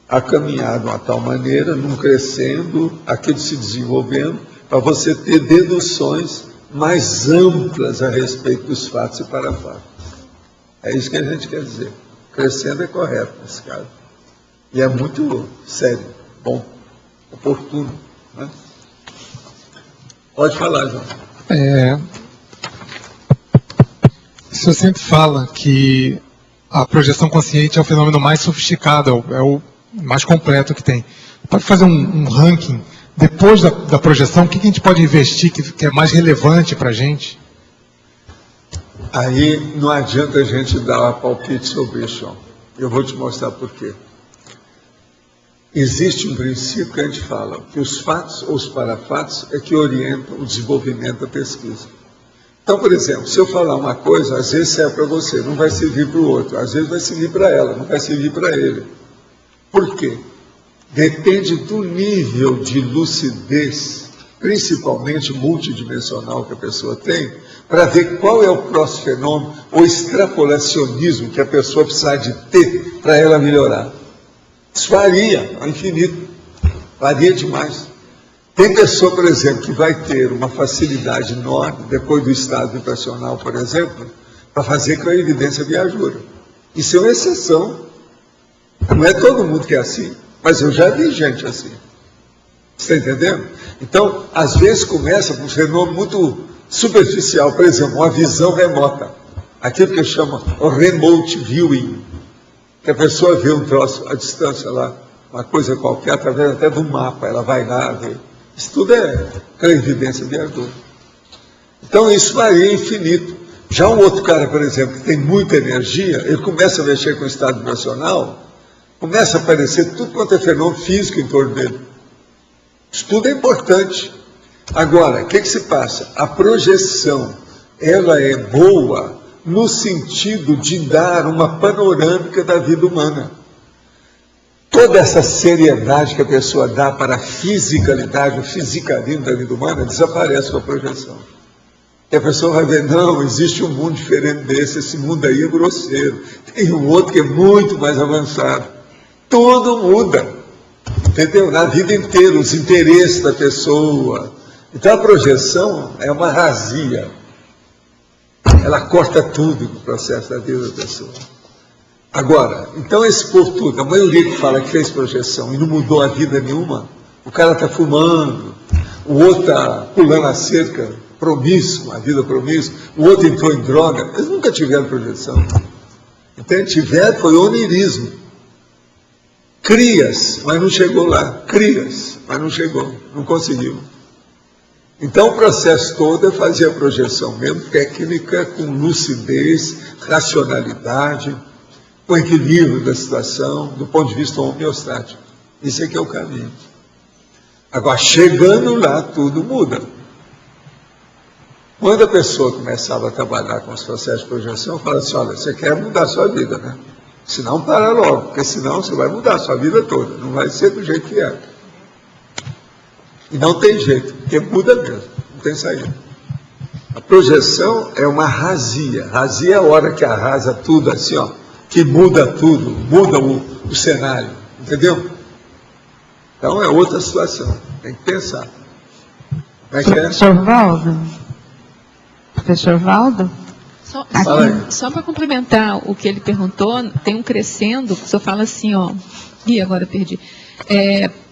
a caminhar de uma tal maneira, num crescendo, aquilo se desenvolvendo, para você ter deduções mais amplas a respeito dos fatos e parafatos. É isso que a gente quer dizer. Crescendo é correto nesse caso. E é muito sério, bom, oportuno. Né? Pode falar, João. O senhor sempre fala que a projeção consciente é o fenômeno mais sofisticado, é o mais completo que tem. Pode fazer um ranking, depois da projeção, o que a gente pode investir que é mais relevante para a gente? Aí não adianta a gente dar palpite sobre isso. Eu vou te mostrar por quê. Existe um princípio que a gente fala, que os fatos ou os parafatos é que orientam o desenvolvimento da pesquisa. Então, por exemplo, se eu falar uma coisa, às vezes serve para você, não vai servir para o outro, às vezes vai servir para ela, não vai servir para ele. Por quê? Depende do nível de lucidez, principalmente multidimensional que a pessoa tem, para ver qual é o próximo fenômeno, o extrapolacionismo que a pessoa precisa de ter para ela melhorar. Isso varia ao infinito, varia demais. Tem pessoa, por exemplo, que vai ter uma facilidade enorme, depois do estado vibracional, por exemplo, para fazer clarividência viajoura. Isso é uma exceção. Não é todo mundo que é assim, mas eu já vi gente assim. Você está entendendo? Então, às vezes começa com um fenômeno muito superficial, por exemplo, uma visão remota. Aquilo que chama o remote viewing, que a pessoa vê um troço à distância lá, uma coisa qualquer, através até do mapa, ela vai lá ver. Isso tudo é clarividência viajoura. Então, isso varia infinito. Já um outro cara, por exemplo, que tem muita energia, ele começa a mexer com o estado vibracional, começa a aparecer tudo quanto é fenômeno físico em torno dele. Isso tudo é importante. Agora, o que se passa? A projeção, ela é boa no sentido de dar uma panorâmica da vida humana. Toda essa seriedade que a pessoa dá para a fisicalidade, o fisicalismo da vida humana, desaparece com a projeção. E a pessoa vai ver, não, existe um mundo diferente desse, esse mundo aí é grosseiro. Tem um outro que é muito mais avançado. Tudo muda, entendeu? Na vida inteira, os interesses da pessoa. Então a projeção é uma razia. Ela corta tudo no processo da vida da pessoa. Agora, então esse povo tudo, a maioria que fala que fez projeção e não mudou a vida nenhuma, o cara está fumando, o outro está pulando a cerca, promíscuo, a vida promíscua, o outro entrou em droga, eles nunca tiveram projeção. Então, tiveram, foi onirismo. Crias, mas não chegou lá. Crias, mas não chegou, não conseguiu. Então, o processo todo é fazer a projeção mesmo, técnica, com lucidez, racionalidade, com equilíbrio da situação, do ponto de vista homeostático. Isso é que é o caminho. Agora, chegando lá, tudo muda. Quando a pessoa começava a trabalhar com os processos de projeção, eu falava assim, olha, você quer mudar a sua vida, né? Se não, para logo, porque senão você vai mudar a sua vida toda, não vai ser do jeito que é. E não tem jeito, porque muda mesmo, não tem saída. A projeção é uma razia. Razia é a hora que arrasa tudo assim, ó, que muda tudo, muda o cenário, entendeu? Então é outra situação, tem que pensar. Professor Valdo? Professor Valdo? Só para complementar o que ele perguntou, tem um crescendo, que o senhor fala assim, ó, e agora eu perdi.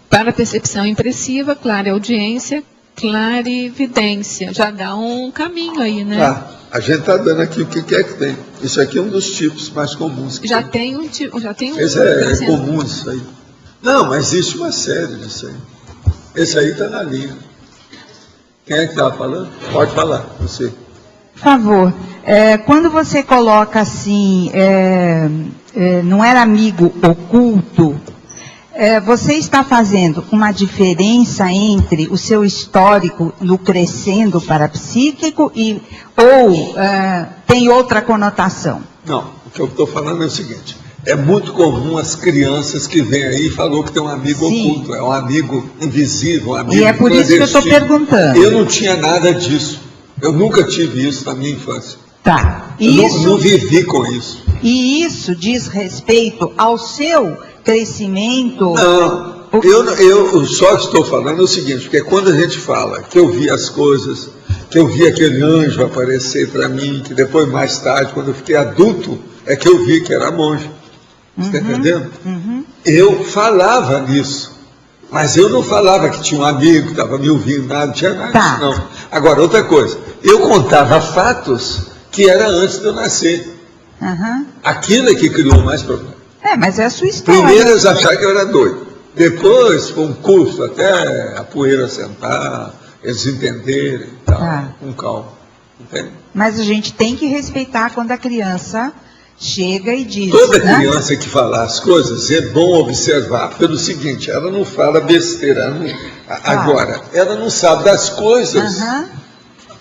Para a percepção impressiva, clareaudiência, clarividência. Já dá um caminho aí, né? A gente está dando aqui o que quer que tem. Isso aqui é um dos tipos mais comuns. Que tem um tipo, já tem um. Esse é comum isso aí. Não, mas existe uma série disso aí. Esse aí está na linha. Quem é que estava falando? Pode falar, você. Por favor, quando você coloca assim, não era amigo oculto, você está fazendo uma diferença entre o seu histórico no crescendo parapsíquico ou tem outra conotação? Não, o que eu estou falando é o seguinte, é muito comum as crianças que vêm aí e falou que tem um amigo oculto, é um amigo invisível, um amigo e é por isso que eu estou perguntando. Eu não tinha nada disso, eu nunca tive isso na minha infância. Tá. Eu não vivi com isso. E isso diz respeito ao seu crescimento? Não, eu só estou falando o seguinte, porque quando a gente fala que eu vi as coisas, que eu vi aquele anjo aparecer para mim, que depois, mais tarde, quando eu fiquei adulto, é que eu vi que era monge. Você está entendendo? Eu falava nisso, mas eu não falava que tinha um amigo que estava me ouvindo, nada, não tinha nada disso, não. Agora, outra coisa, eu contava fatos que era antes de eu nascer. Aquilo é que criou mais problema. Mas é a sua história. Primeiro eles acharam que eu era doido. Depois, foi um curso até a poeira sentar, eles entenderem e tal, com calma. Entende? Mas a gente tem que respeitar quando a criança chega e diz... Toda criança que fala as coisas, é bom observar, pelo seguinte, ela não fala besteira. Agora, ela não sabe das coisas.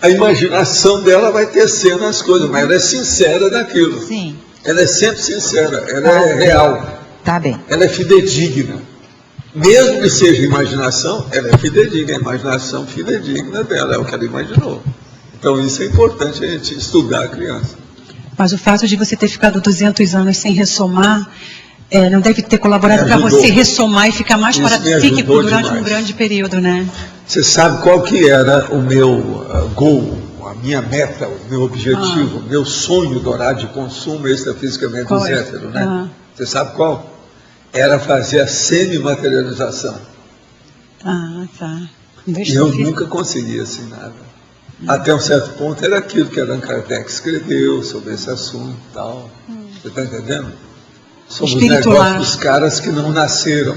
A imaginação dela vai tecendo as coisas, mas ela é sincera naquilo. Sim. Ela é sempre sincera, ela é real. Tá bem. Ela é fidedigna. Mesmo que seja imaginação, ela é fidedigna. A imaginação fidedigna dela, é o que ela imaginou. Então isso é importante a gente estudar a criança. Mas o fato de você ter ficado 200 anos sem ressomar, não deve ter colaborado para você ressomar e ficar mais parapsíquico durante um grande período, né? Você sabe qual que era o meu goal, a minha meta, o meu objetivo, o meu sonho dourado de consumo extrafisicamente dos héteros, né? Você sabe qual? Era fazer a semi-materialização. Tá. E eu nunca consegui assim nada. Até um certo ponto era aquilo que Allan Kardec escreveu sobre esse assunto e tal. Você está entendendo? Somos negócios dos caras que não nasceram.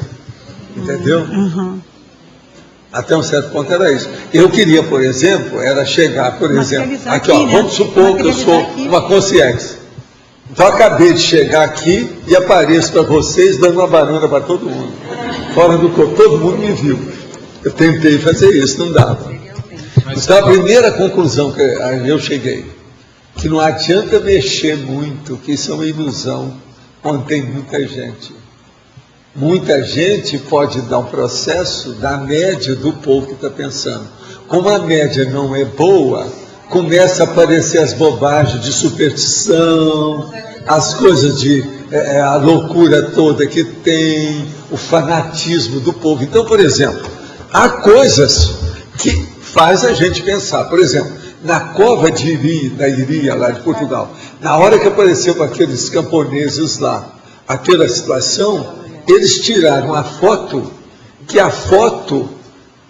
Entendeu? Até um certo ponto era isso. Eu queria, por exemplo, era chegar, por exemplo, aqui, ó, vamos supor que eu sou uma consciência. Então eu acabei de chegar aqui e apareço para vocês dando uma banana para todo mundo. Fora do corpo, todo mundo me viu. Eu tentei fazer isso, não dava. Então a primeira conclusão que eu cheguei, que não adianta mexer muito, que isso é uma ilusão, quando tem muita gente. Muita gente pode dar um processo da média do povo que está pensando. Como a média não é boa, começa a aparecer as bobagens de superstição, as coisas de a loucura toda que tem, o fanatismo do povo. Então, por exemplo, há coisas que faz a gente pensar. Por exemplo, na cova de Iria, lá de Portugal. Na hora que apareceu com aqueles camponeses lá, aquela situação, eles tiraram a foto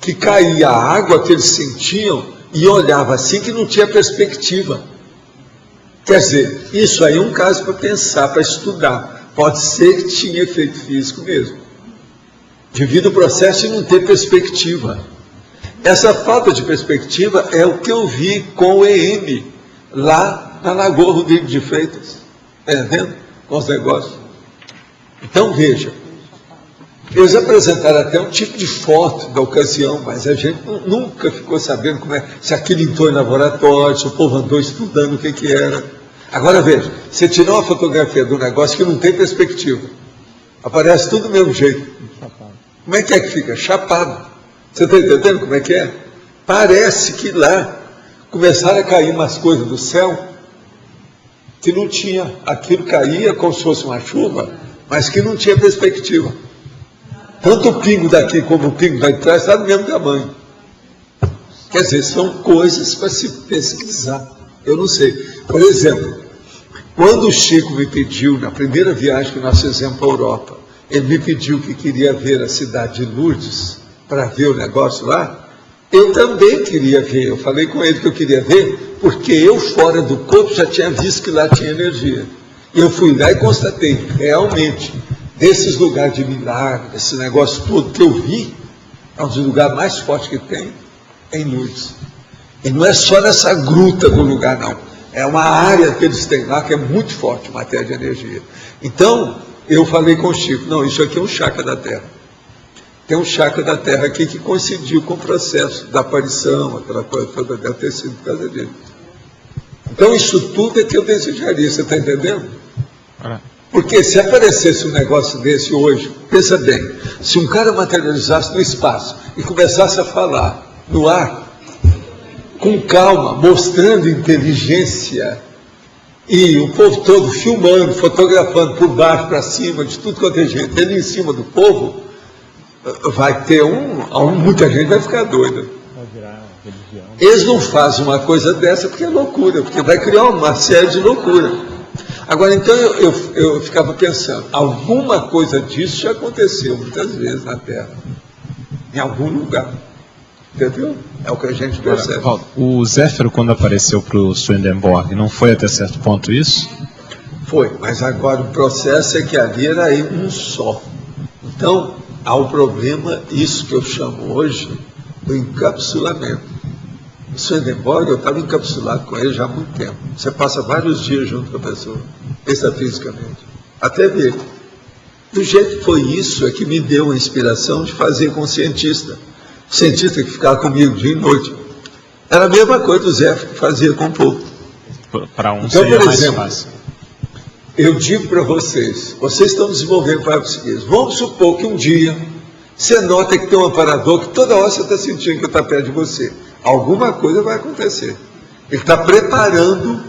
que caía a água que eles sentiam e olhava assim que não tinha perspectiva. Quer dizer, isso aí é um caso para pensar, para estudar. Pode ser que tinha efeito físico mesmo, devido ao processo de não ter perspectiva. Essa falta de perspectiva é o que eu vi com o EM, lá na Lagoa Rodrigo de Freitas. Está vendo? Com os negócios. Então, veja, eles apresentaram até um tipo de foto da ocasião, mas a gente nunca ficou sabendo se aquilo entrou em laboratório, se o povo andou estudando o que era. Agora, veja, você tirou uma fotografia do negócio que não tem perspectiva. Aparece tudo do mesmo jeito. Como é que fica? Chapado. Você está entendendo como é que é? Parece que lá começaram a cair umas coisas do céu que não tinha. Aquilo caía como se fosse uma chuva, mas que não tinha perspectiva. Tanto o pingo daqui como o pingo lá de trás está do mesmo tamanho. Quer dizer, são coisas para se pesquisar. Eu não sei. Por exemplo, quando o Chico me pediu, na primeira viagem que nós fizemos para a Europa, ele me pediu que queria ver a cidade de Lourdes, para ver o negócio lá, eu também queria ver. Eu falei com ele que eu queria ver, porque eu, fora do corpo, já tinha visto que lá tinha energia. E eu fui lá e constatei, realmente, desses lugares de milagre, esse negócio todo que eu vi, é um dos lugares mais fortes que tem, em Lourdes. E não é só nessa gruta do lugar, não. É uma área que eles têm lá que é muito forte, matéria de energia. Então, eu falei com o Chico, não, isso aqui é um chakra da Terra. Tem um chakra da Terra aqui que coincidiu com o processo da aparição, aquela coisa toda, deve ter sido por causa dele. Então, isso tudo é que eu desejaria, você está entendendo? Porque se aparecesse um negócio desse hoje, pensa bem, se um cara materializasse no espaço e começasse a falar no ar, com calma, mostrando inteligência, e o povo todo filmando, fotografando por baixo, para cima, de tudo quanto é gente, ele em cima do povo, vai ter muita gente vai ficar doida. Eles não fazem uma coisa dessa porque é loucura, porque vai criar uma série de loucura. Agora, então, eu ficava pensando, alguma coisa disso já aconteceu muitas vezes na Terra, em algum lugar. Entendeu? É o que a gente percebe. Agora, o Zéfiro, quando apareceu para o Swedenborg, não foi até certo ponto isso? Foi, mas agora o processo é que ali era um só. Então, há o problema, isso que eu chamo hoje, do encapsulamento. O Swedenborg, eu estava encapsulado com ele já há muito tempo. Você passa vários dias junto com a pessoa, extrafisicamente, até ver. Do jeito que foi isso, é que me deu a inspiração de fazer com o cientista. O cientista que ficava comigo dia e noite. Era a mesma coisa do Zé que fazia com o povo. Para um então, seria por mais exemplo, fácil. Eu digo para vocês estão desenvolvendo para seguir. Vamos supor que um dia você nota que tem um aparador que toda hora você está sentindo que está perto de você. Alguma coisa vai acontecer. Ele está preparando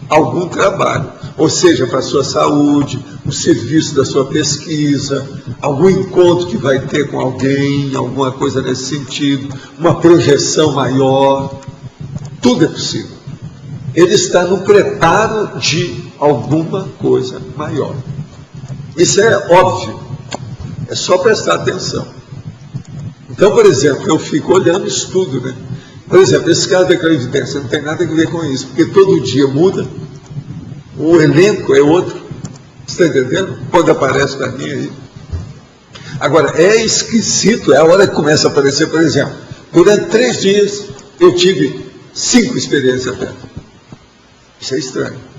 algum trabalho, ou seja, para a sua saúde, o serviço da sua pesquisa, algum encontro que vai ter com alguém, alguma coisa nesse sentido, uma projeção maior. Tudo é possível. Ele está no preparo de alguma coisa maior. Isso é óbvio. É só prestar atenção. Então, por exemplo, eu fico olhando isso tudo, né? Por exemplo, esse caso da clarividência não tem nada a ver com isso, porque todo dia muda, o elenco é outro. Você está entendendo? Quando aparece para mim aí. Agora, é esquisito, é a hora que começa a aparecer, por exemplo, durante 3 dias eu tive 5 experiências dela. Isso é estranho.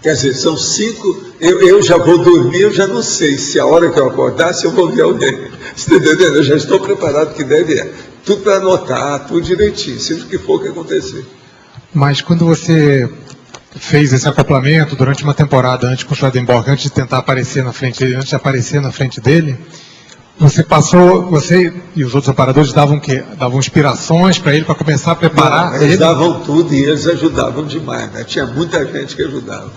Quer dizer, são 5, eu já vou dormir, eu já não sei se a hora que eu acordar, se eu vou ver alguém. Você está entendendo? Eu já estou preparado que deve tudo para anotar, tudo direitinho, seja o que for que acontecer. Mas quando você fez esse acoplamento durante uma temporada antes com o Swedenborg, antes de tentar aparecer na frente dele, antes de aparecer na frente dele, você e os outros operadores davam o quê? Davam inspirações para ele, para começar a preparar? Não, eles davam tudo e eles ajudavam demais, né? Tinha muita gente que ajudava,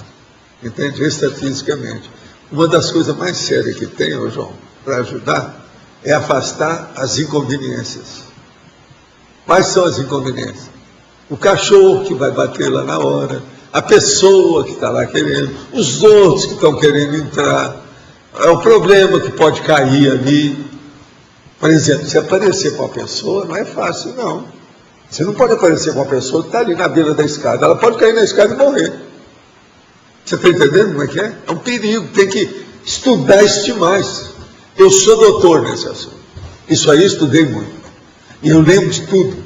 entende? Extrafisicamente. Uma das coisas mais sérias que tem, João, para ajudar, é afastar as inconveniências. Quais são as inconveniências? O cachorro que vai bater lá na hora, a pessoa que está lá querendo, os outros que estão querendo entrar. É o problema que pode cair ali. Por exemplo, se aparecer com uma pessoa, não é fácil, não. Você não pode aparecer com uma pessoa que está ali na beira da escada. Ela pode cair na escada e morrer. Você está entendendo como é que é? É um perigo, tem que estudar isso demais. Eu sou doutor nesse assunto. Isso aí eu estudei muito. E eu lembro de tudo.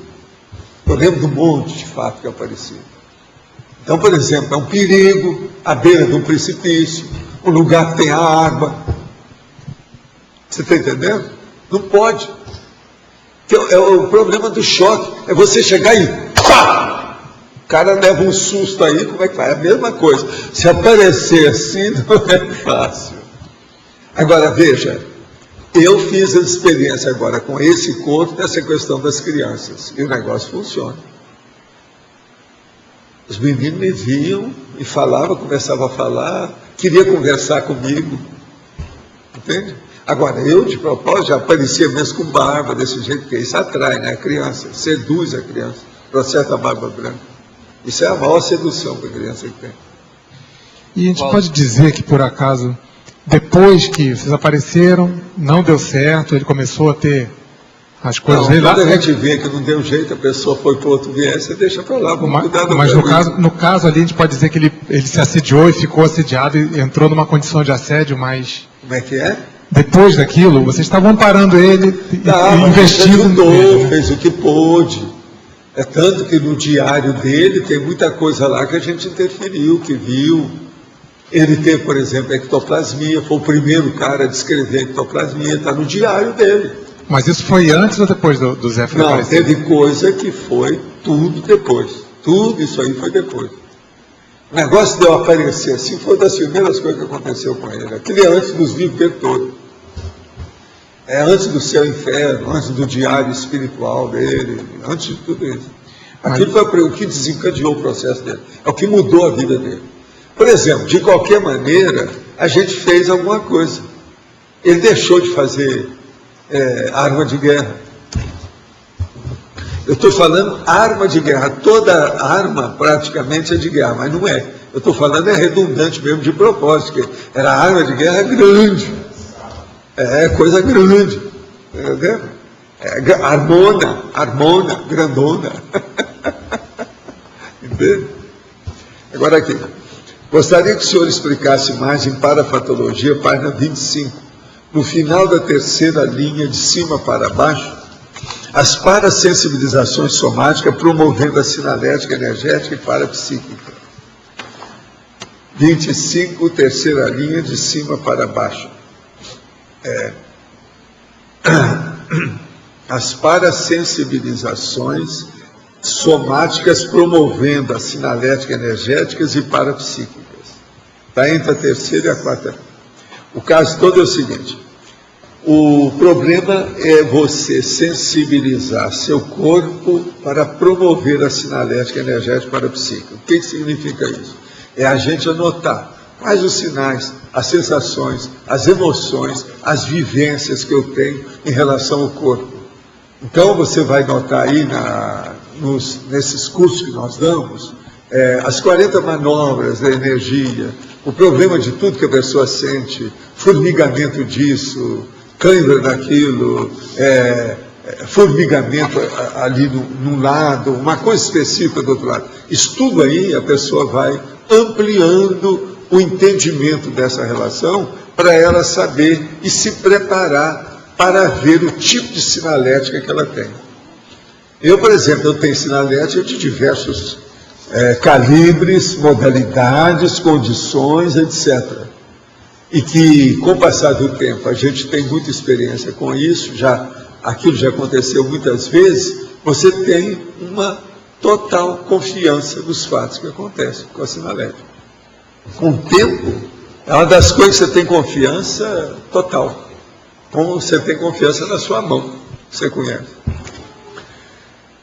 Eu lembro do monte de fato que aparecia. Então, por exemplo, é um perigo à beira de um precipício, um lugar que tem a arma. Você está entendendo? Não pode. É o problema do choque. É você chegar e pá! O cara leva um susto aí, como é que vai? É a mesma coisa. Se aparecer assim, não é fácil. Agora, veja, eu fiz a experiência agora com esse corpo nessa questão das crianças. E o negócio funciona. Os meninos me viam e falavam, começavam a falar, queria conversar comigo. Entende? Agora, eu, de propósito, já aparecia mesmo com barba, desse jeito, porque isso atrai, né? A criança, seduz a criança, processa a barba branca. Isso é a maior sedução que a criança tem. E a gente pode dizer que, por acaso, depois que vocês apareceram, não deu certo, ele começou a ter as coisas... Não, quando a gente vê que não deu jeito, a pessoa foi para outro viés, você deixa para lá, vamos cuidar do Mas no caso ali, a gente pode dizer que ele se assediou e ficou assediado e entrou numa condição de assédio mais... Como é que é? Depois daquilo, vocês estavam amparando ele e investindo nele, né? Fez o que pôde. É tanto que no diário dele tem muita coisa lá que a gente interferiu, que viu. Ele teve, por exemplo, ectoplasmia, foi o primeiro cara a descrever ectoplasmia, está no diário dele. Mas isso foi antes ou depois do Zé Não, aparecer? Teve coisa que foi tudo depois. Tudo isso aí foi depois. O negócio de eu aparecer assim foi uma das primeiras coisas que aconteceu com ele. Aquilo é antes dos vivos o tempo todo. É antes do céu e inferno, antes do diário espiritual dele, antes de tudo isso. Aquilo foi o que desencadeou o processo dele. É o que mudou a vida dele. Por exemplo, de qualquer maneira, a gente fez alguma coisa. Ele deixou de fazer arma de guerra. Eu estou falando arma de guerra. Toda arma praticamente é de guerra, mas não é. Eu estou falando redundante mesmo de propósito, que era arma de guerra grande. É coisa grande. Entendeu? Armona, grandona. Entende? Agora aqui. Gostaria que o senhor explicasse mais em parafatologia, página 25. No final da terceira linha, de cima para baixo, as parasensibilizações somáticas promovendo a sinalética, energética e parapsíquica. 25, terceira linha, de cima para baixo. As parasensibilizações somáticas promovendo a sinalética, energéticas e parapsíquicas. Está entre a terceira e a quarta. O caso todo é o seguinte. O problema é você sensibilizar seu corpo para promover a sinalética, energética e parapsíquica. O que significa isso? É a gente anotar quais os sinais, as sensações, as emoções, as vivências que eu tenho em relação ao corpo. Então você vai notar aí nesses cursos que nós damos, as 40 manobras da energia, o problema de tudo que a pessoa sente, formigamento disso, cãibra daquilo, formigamento ali num lado, uma coisa específica do outro lado. Isso tudo aí a pessoa vai ampliando o entendimento dessa relação para ela saber e se preparar para ver o tipo de sinalética que ela tem. Eu, por exemplo, eu tenho sinalética de diversos calibres, modalidades, condições, etc. E que, com o passar do tempo, a gente tem muita experiência com isso, aquilo já aconteceu muitas vezes, você tem uma total confiança nos fatos que acontecem com a sinalética. Com o tempo, é uma das coisas que você tem confiança total. Como você tem confiança na sua mão, você conhece.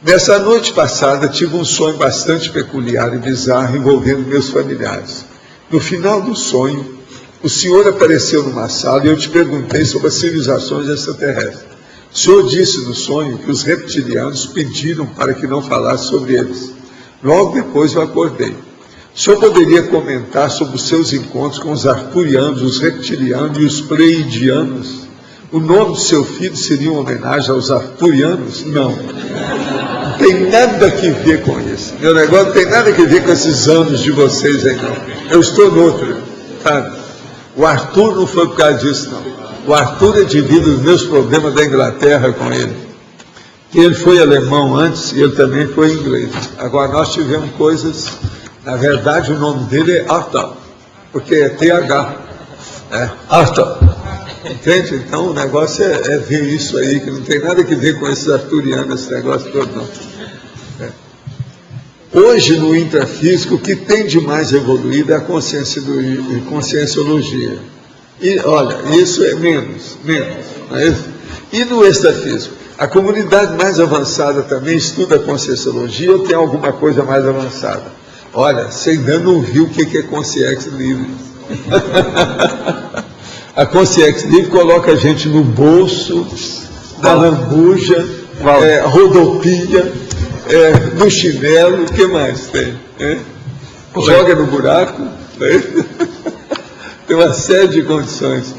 Nessa noite passada, tive um sonho bastante peculiar e bizarro envolvendo meus familiares. No final do sonho, o senhor apareceu numa sala e eu te perguntei sobre as civilizações extraterrestres. O senhor disse no sonho que os reptilianos pediram para que não falasse sobre eles. Logo depois eu acordei. O senhor poderia comentar sobre os seus encontros com os arturianos, os reptilianos e os pleidianos? O nome do seu filho seria uma homenagem aos arturianos? Não. Não tem nada que ver com isso. Meu negócio não tem nada que ver com esses anos de vocês aí, não. Eu estou noutra, sabe? O Arthur não foi por causa disso, não. O Arthur é devido aos meus problemas da Inglaterra com ele. Ele foi alemão antes e ele também foi inglês. Agora, nós tivemos coisas... Na verdade, o nome dele é Arthur, porque é TH. Arthur. Entende? Então, o negócio é ver isso aí, que não tem nada que ver com esses arturianos, esse negócio todo, não. Hoje, no intrafísico, o que tem de mais evoluído é a conscienciologia. E, olha, isso é menos, não é isso? E no extrafísico? A comunidade mais avançada também estuda a conscienciologia ou tem alguma coisa mais avançada? Olha, você ainda não viu o que é consciência livre. A consciência livre coloca a gente no bolso, na lambuja, rodopia, no chinelo, o que mais tem? Joga no buraco, tem uma série de condições.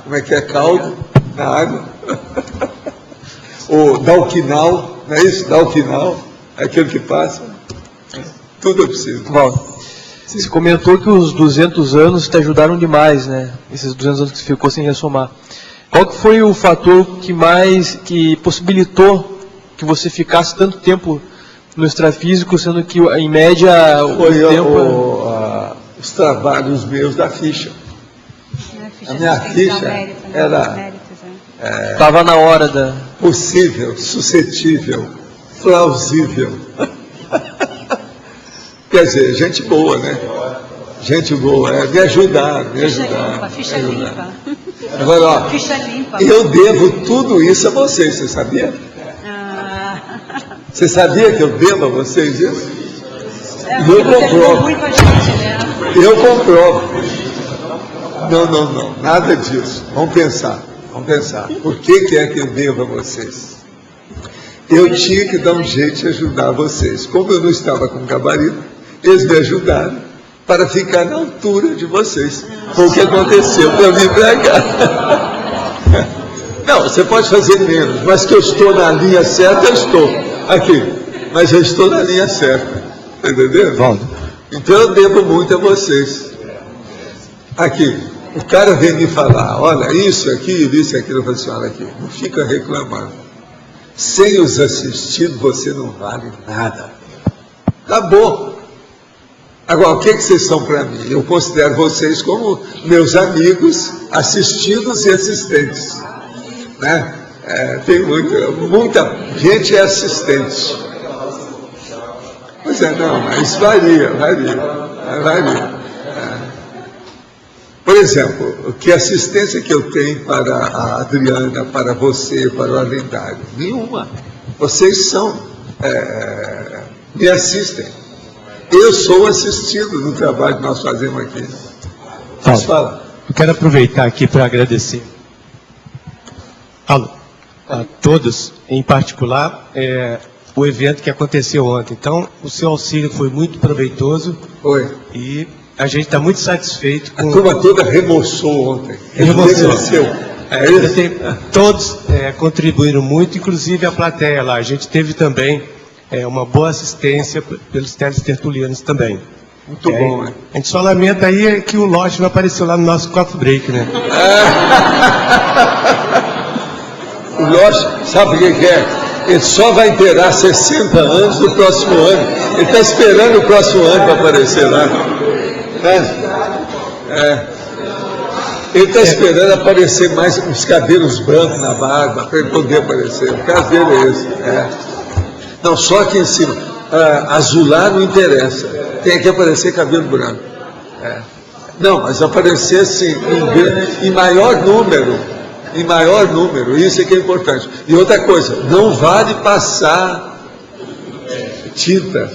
Como é que é? Caldo na água. Ou dá o quinal, não é isso? Dá o quinal. Aquilo que passa, tudo é possível. Bom, você comentou que os 200 anos te ajudaram demais, né? Esses 200 anos que você ficou sem ressomar. Qual que foi o fator que possibilitou que você ficasse tanto tempo no extrafísico, sendo que, em média, o tempo... os trabalhos meus da ficha. A minha ficha era... Estava na hora da... Possível, suscetível, plausível. Quer dizer, gente boa, né? Gente boa, me ajudar. Ficha limpa. Agora, ó, ficha limpa. Eu devo tudo isso a vocês, você sabia? Você sabia que eu devo a vocês isso? Eu comprovo. Eu comprovo. Não, nada disso. Vamos pensar. Por que é que eu devo a vocês? Eu tinha que dar um jeito de ajudar vocês. Como eu não estava com gabarito, eles me ajudaram para ficar na altura de vocês. Foi o que aconteceu para eu me empregar. Não, você pode fazer menos, mas que eu estou na linha certa, eu estou. Aqui, mas eu estou na linha certa. Entendeu? Então eu devo muito a vocês. Aqui, o cara vem me falar, olha, isso, aquilo, eu falo assim, olha aqui, não fica reclamando. Sem os assistidos, você não vale nada. Acabou. Agora, o que vocês são para mim? Eu considero vocês como meus amigos, assistidos e assistentes. Né? Tem muita gente é assistente. Pois não, mas varia. Por exemplo, que assistência que eu tenho para a Adriana, para você, para o Alendário? Nenhuma. Vocês me assistem. Eu sou assistido no trabalho que nós fazemos aqui. Posso falar? Eu quero aproveitar aqui para agradecer a todos, em particular, o evento que aconteceu ontem. Então, o seu auxílio foi muito proveitoso. Foi. E a gente está muito satisfeito com... A turma toda remoçou ontem. Todos contribuíram muito, inclusive a plateia lá. A gente teve também uma boa assistência pelos teletertulianos também. Muito bom, né? A gente só lamenta aí que o lote não apareceu lá no nosso coffee break, né? O lote, sabe o que é? Ele só vai inteirar 60 anos no próximo ano. Ele está esperando o próximo ano para aparecer lá. Ele está esperando aparecer mais uns cabelos brancos na barba, para ele poder aparecer. O caso dele é esse. Não, só aqui em cima. Azular não interessa. Tem que aparecer cabelo branco. Não, mas aparecer assim, em maior número. Em maior número, isso é que é importante. E outra coisa, não vale passar tinta.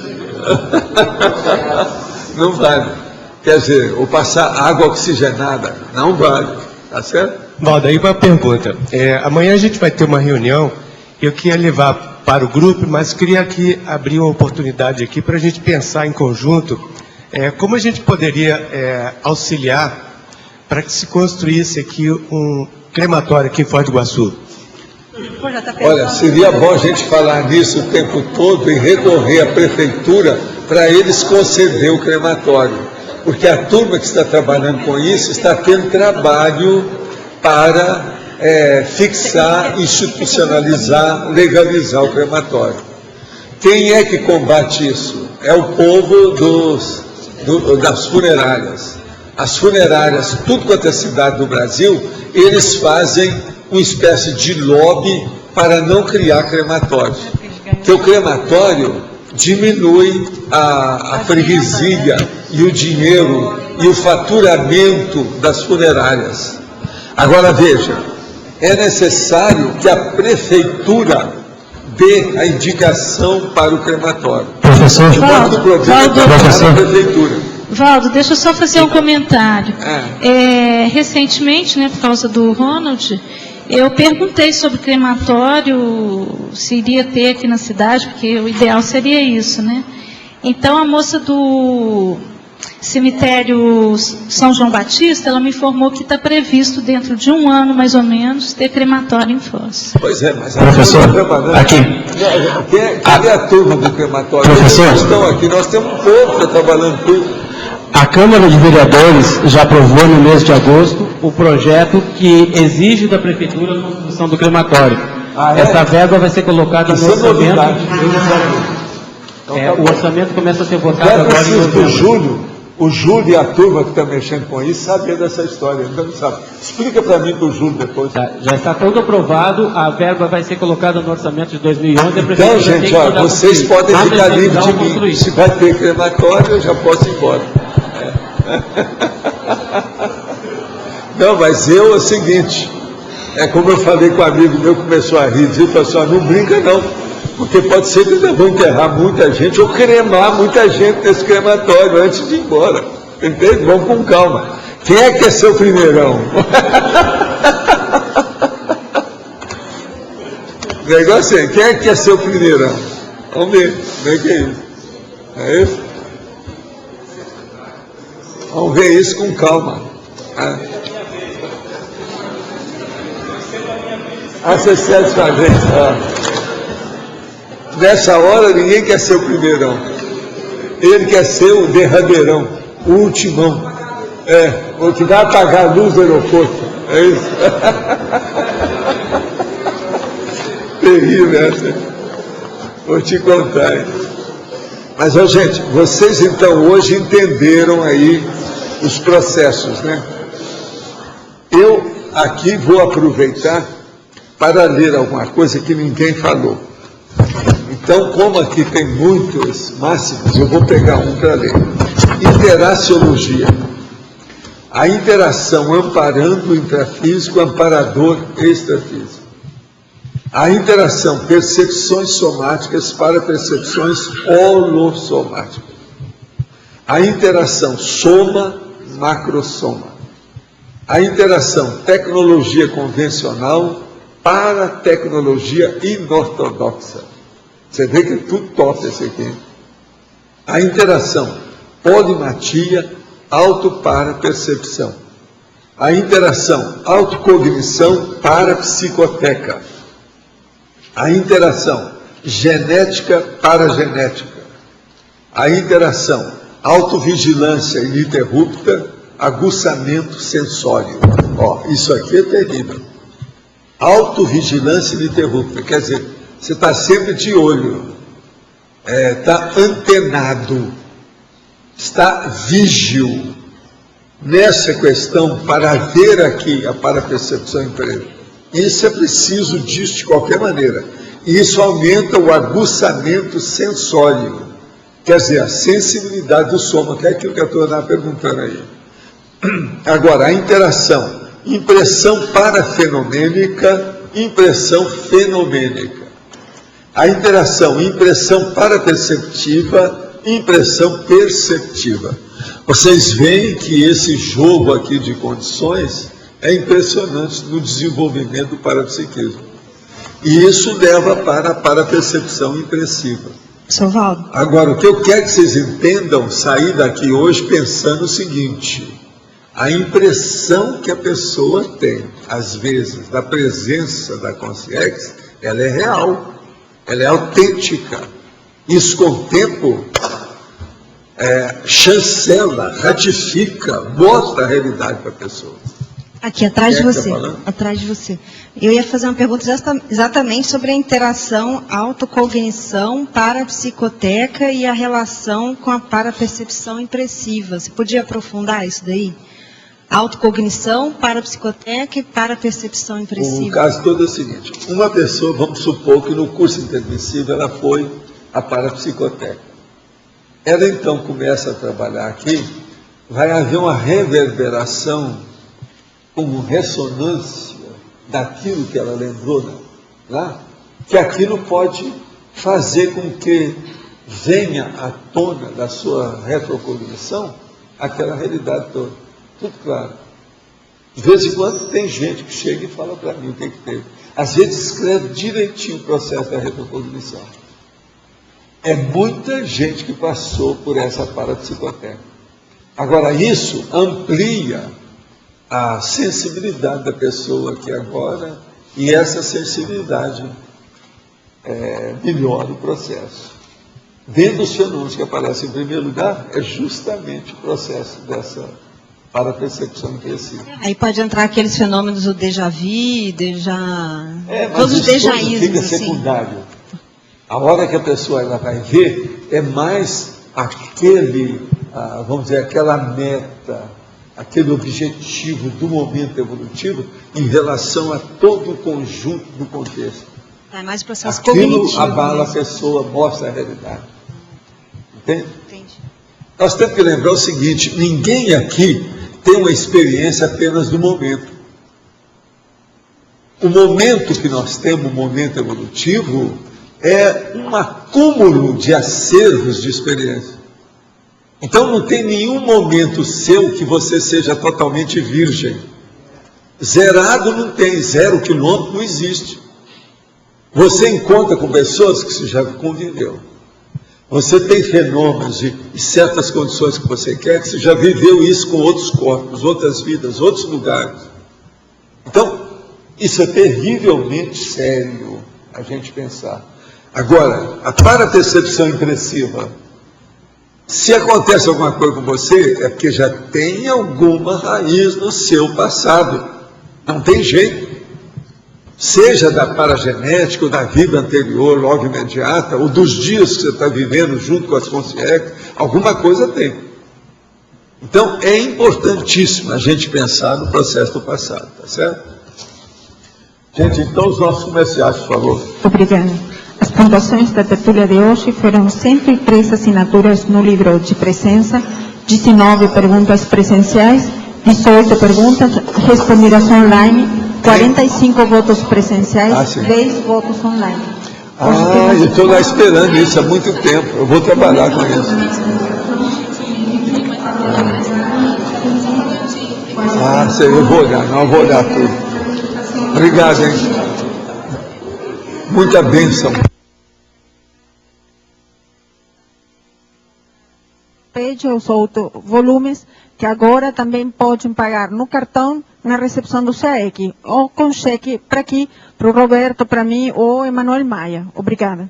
Não vale. Quer dizer, ou passar água oxigenada. Não vale. Tá certo? Bom, daí uma pergunta. Amanhã a gente vai ter uma reunião. Eu queria levar para o grupo, mas queria aqui abrir uma oportunidade aqui para a gente pensar em conjunto como a gente poderia auxiliar para que se construísse aqui um crematório aqui em Foz do Iguaçu. Olha, seria bom a gente falar nisso o tempo todo e recorrer à prefeitura para eles conceder o crematório. Porque a turma que está trabalhando com isso está tendo trabalho para fixar, institucionalizar, legalizar o crematório. Quem é que combate isso? É o povo das funerárias. As funerárias, tudo quanto é cidade do Brasil, eles fazem uma espécie de lobby para não criar crematório. Porque o crematório diminui a freguesia e o dinheiro e o faturamento das funerárias. Agora veja, é necessário que a prefeitura dê a indicação para o crematório. Professor, Valdo, deixa eu só fazer um comentário. Recentemente, por causa do Ronald, eu perguntei sobre crematório, se iria ter aqui na cidade, porque o ideal seria isso, né? Então, a moça do cemitério São João Batista, ela me informou que está previsto dentro de 1 ano, mais ou menos, ter crematório em Foz. Pois é, mas... Professor, aqui... Cadê a turma do crematório? Professor, nós estamos aqui, nós temos um povo que está trabalhando tudo. A Câmara de Vereadores já aprovou no mês de agosto o projeto que exige da Prefeitura a construção do crematório. Essa verba vai ser colocada no orçamento. O orçamento começa a ser votado agora em novembro. O Júlio e a turma que está mexendo com isso sabem dessa história, então não sabe. Explica para mim, para o Júlio, depois. Já está todo aprovado, a verba vai ser colocada no orçamento de 2011. Então, gente, olha, vocês podem ficar livres de mim. Se vai ter crematório, eu já posso ir embora. Não, mas é o seguinte, como eu falei com um amigo meu que começou a rir, dizia, pessoal, não brinca não, porque pode ser que ainda vão enterrar muita gente ou cremar muita gente nesse crematório antes de ir embora, entende? Vamos com calma. Quem é que quer ser o primeirão? O negócio é, quem é que quer ser o primeirão? Vamos ver, como é que é isso? É isso? Vamos ver isso com calma. Você cede sua vez. Nessa hora ninguém quer ser o primeirão. Ele quer ser o derradeirão, o ultimão. O que vai apagar a luz do aeroporto. É isso. Terrível essa. Vou te contar. Hein? Mas, gente, vocês então hoje entenderam aí os processos, né? Eu aqui vou aproveitar para ler alguma coisa que ninguém falou. Então, como aqui tem muitos máximos, eu vou pegar um para ler. Interaciologia. A interação amparando o intrafísico, amparador extrafísico. A interação percepções somáticas para percepções holossomáticas. A interação soma-macrosoma. A interação tecnologia convencional para tecnologia inortodoxa. Você vê que é tudo top esse aqui. A interação polimatia, auto-para-percepção. A interação autocognição para psicoteca. A interação genética para genética. A interação autovigilância ininterrupta, aguçamento sensório. Isso aqui é terrível. Autovigilância ininterrupta, quer dizer, você está sempre de olho, está antenado, está vígil nessa questão para ver aqui a parapercepção empresa. Isso é preciso disso de qualquer maneira. E isso aumenta o aguçamento sensório, quer dizer, a sensibilidade do soma, que é aquilo que eu estou perguntando aí. Agora, a interação, impressão parafenomênica, impressão fenomênica. A interação, impressão paraperceptiva, impressão perceptiva. Vocês veem que esse jogo aqui de condições é impressionante no desenvolvimento do parapsiquismo. E isso leva para a percepção impressiva. Sr. Valdo. Agora, o que eu quero que vocês entendam, sair daqui hoje pensando o seguinte: a impressão que a pessoa tem, às vezes, da presença da consciência, ela é real, ela é autêntica. Isso, com o tempo, chancela, ratifica, mostra a realidade para a pessoa. Aqui, atrás de você. Atrás de você. Eu ia fazer uma pergunta exatamente sobre a interação autocognição, parapsicoteca e a relação com a parapercepção impressiva. Você podia aprofundar isso daí? Autocognição, parapsicoteca e parapercepção impressiva. O caso todo é o seguinte: uma pessoa, vamos supor que no curso intermissivo ela foi a parapsicoteca. Ela então começa a trabalhar aqui, vai haver uma reverberação como ressonância daquilo que ela lembrou lá, que aquilo pode fazer com que venha à tona da sua retrocognição aquela realidade toda. Tudo claro. De vez em quando tem gente que chega e fala para mim o que teve. Às vezes escreve direitinho o processo da retrocognição. É muita gente que passou por essa parapsicoteca. Agora, isso amplia a sensibilidade da pessoa aqui agora, e essa sensibilidade melhora o processo. Dentro dos fenômenos que aparecem em primeiro lugar, é justamente o processo dessa parapercepção impressiva. Aí pode entrar aqueles fenômenos do déjà vu, todos os déjà-vus. Fica secundário. A hora que a pessoa ela vai ver, é mais vamos dizer, aquela meta, aquele objetivo do momento evolutivo em relação a todo o conjunto do contexto. É mais processo cognitivo. Aquilo abala a pessoa, mostra a realidade. Entende? Entendi. Nós temos que lembrar o seguinte: ninguém aqui tem uma experiência apenas do momento. O momento que nós temos, o momento evolutivo, é um acúmulo de acervos de experiência. Então não tem nenhum momento seu que você seja totalmente virgem. Zerado não tem, 0 quilômetro não existe. Você encontra com pessoas que você já conviveu. Você tem fenômenos e certas condições que você quer, que você já viveu isso com outros corpos, outras vidas, outros lugares. Então, isso é terrivelmente sério a gente pensar. Agora, a parapercepção impressiva, se acontece alguma coisa com você, é porque já tem alguma raiz no seu passado. Não tem jeito. Seja da paragenética, ou da vida anterior, logo imediata, ou dos dias que você está vivendo junto com as consciências, alguma coisa tem. Então, é importantíssimo a gente pensar no processo do passado, tá certo? Gente, então os nossos comerciais, por favor. Obrigada. As pontuações da tertúlia de hoje foram 103 assinaturas no livro de presença, 19 perguntas presenciais, 18 perguntas respondidas online, 45 votos presenciais, 10 votos online. Eu estou lá esperando isso há muito tempo. Eu vou trabalhar com isso. Eu vou olhar tudo. Obrigado, hein? Muita bênção. Pede os outros volumes que agora também podem pagar no cartão na recepção do SAEC, ou com cheque para aqui, para o Roberto, para mim, ou Emanuel Maia. Obrigada.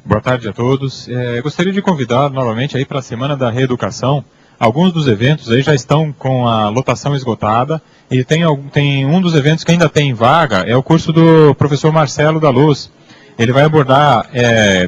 Boa tarde a todos. Gostaria de convidar novamente aí para a Semana da Reeducação. Alguns dos eventos aí já estão com a lotação esgotada, e tem um dos eventos que ainda tem vaga, é o curso do professor Marcelo da Luz. Ele vai abordar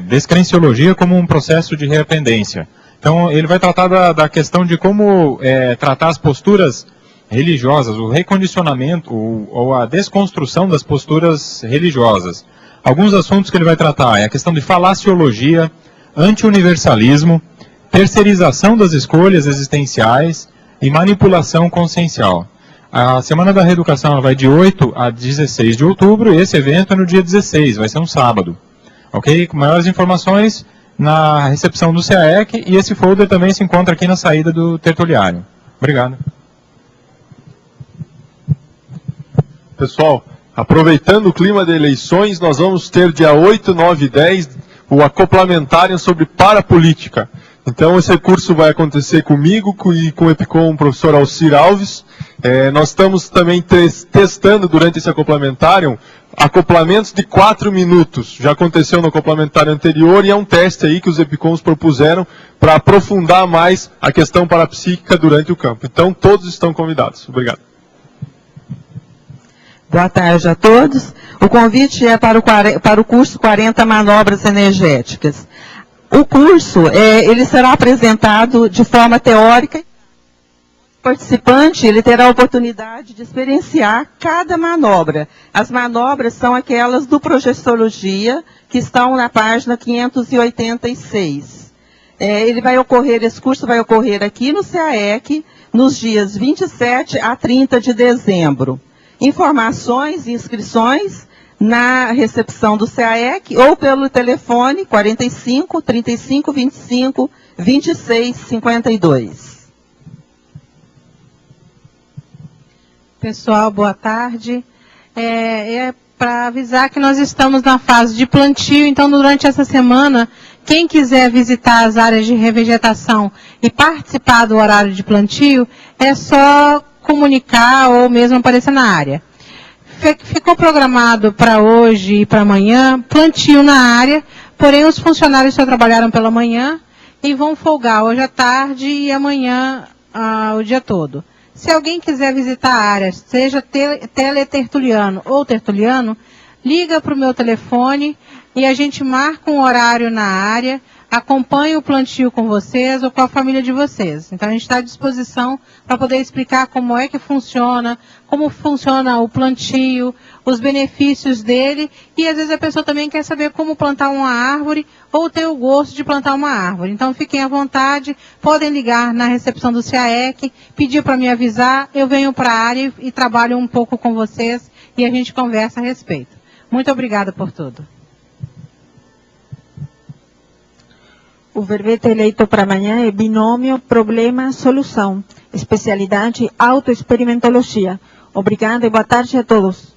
descrenciologia como um processo de reaprendência. Então, ele vai tratar da questão de como tratar as posturas religiosas, o recondicionamento ou a desconstrução das posturas religiosas. Alguns assuntos que ele vai tratar é a questão de falaciologia, anti-universalismo, terceirização das escolhas existenciais e manipulação consciencial. A Semana da Reeducação vai de 8 a 16 de outubro, e esse evento é no dia 16, vai ser um sábado. Ok? Com maiores informações, na recepção do CAEC, e esse folder também se encontra aqui na saída do tertuliário. Obrigado. Pessoal, aproveitando o clima de eleições, nós vamos ter dia 8, 9 e 10 o acoplamentário sobre parapolítica. Então esse curso vai acontecer comigo e com o EPICOM, o professor Alcir Alves. Nós estamos também testando durante esse acoplamentário acoplamentos de 4 minutos. Já aconteceu no acoplamentário anterior e é um teste aí que os EPICOMs propuseram para aprofundar mais a questão parapsíquica durante o campo. Então todos estão convidados. Obrigado. Boa tarde a todos. O convite é para o curso 40 Manobras Energéticas. O curso ele será apresentado de forma teórica. O participante ele terá a oportunidade de experienciar cada manobra. As manobras são aquelas do Projeciologia, que estão na página 586. Esse curso vai ocorrer aqui no CAEC, nos dias 27 a 30 de dezembro. Informações e inscrições na recepção do CAEC ou pelo telefone 45 35 25 26 52. Pessoal, boa tarde. Para avisar que nós estamos na fase de plantio, então durante essa semana, quem quiser visitar as áreas de revegetação e participar do horário de plantio, é só comunicar ou mesmo aparecer na área. Ficou programado para hoje e para amanhã plantio na área, porém os funcionários só trabalharam pela manhã e vão folgar hoje à tarde e amanhã o dia todo. Se alguém quiser visitar a área, seja teletertuliano ou tertuliano, liga para o meu telefone e a gente marca um horário na área, acompanha o plantio com vocês ou com a família de vocês. Então a gente está à disposição para poder explicar como é que funciona, como funciona o plantio, os benefícios dele, e às vezes a pessoa também quer saber como plantar uma árvore ou ter o gosto de plantar uma árvore. Então fiquem à vontade, podem ligar na recepção do CAEC, pedir para me avisar, eu venho para a área e trabalho um pouco com vocês e a gente conversa a respeito. Muito obrigada por tudo. O verbete eleito para amanhã é binômio problema-solução, especialidade autoexperimentologia. Obrigada e boa tarde a todos.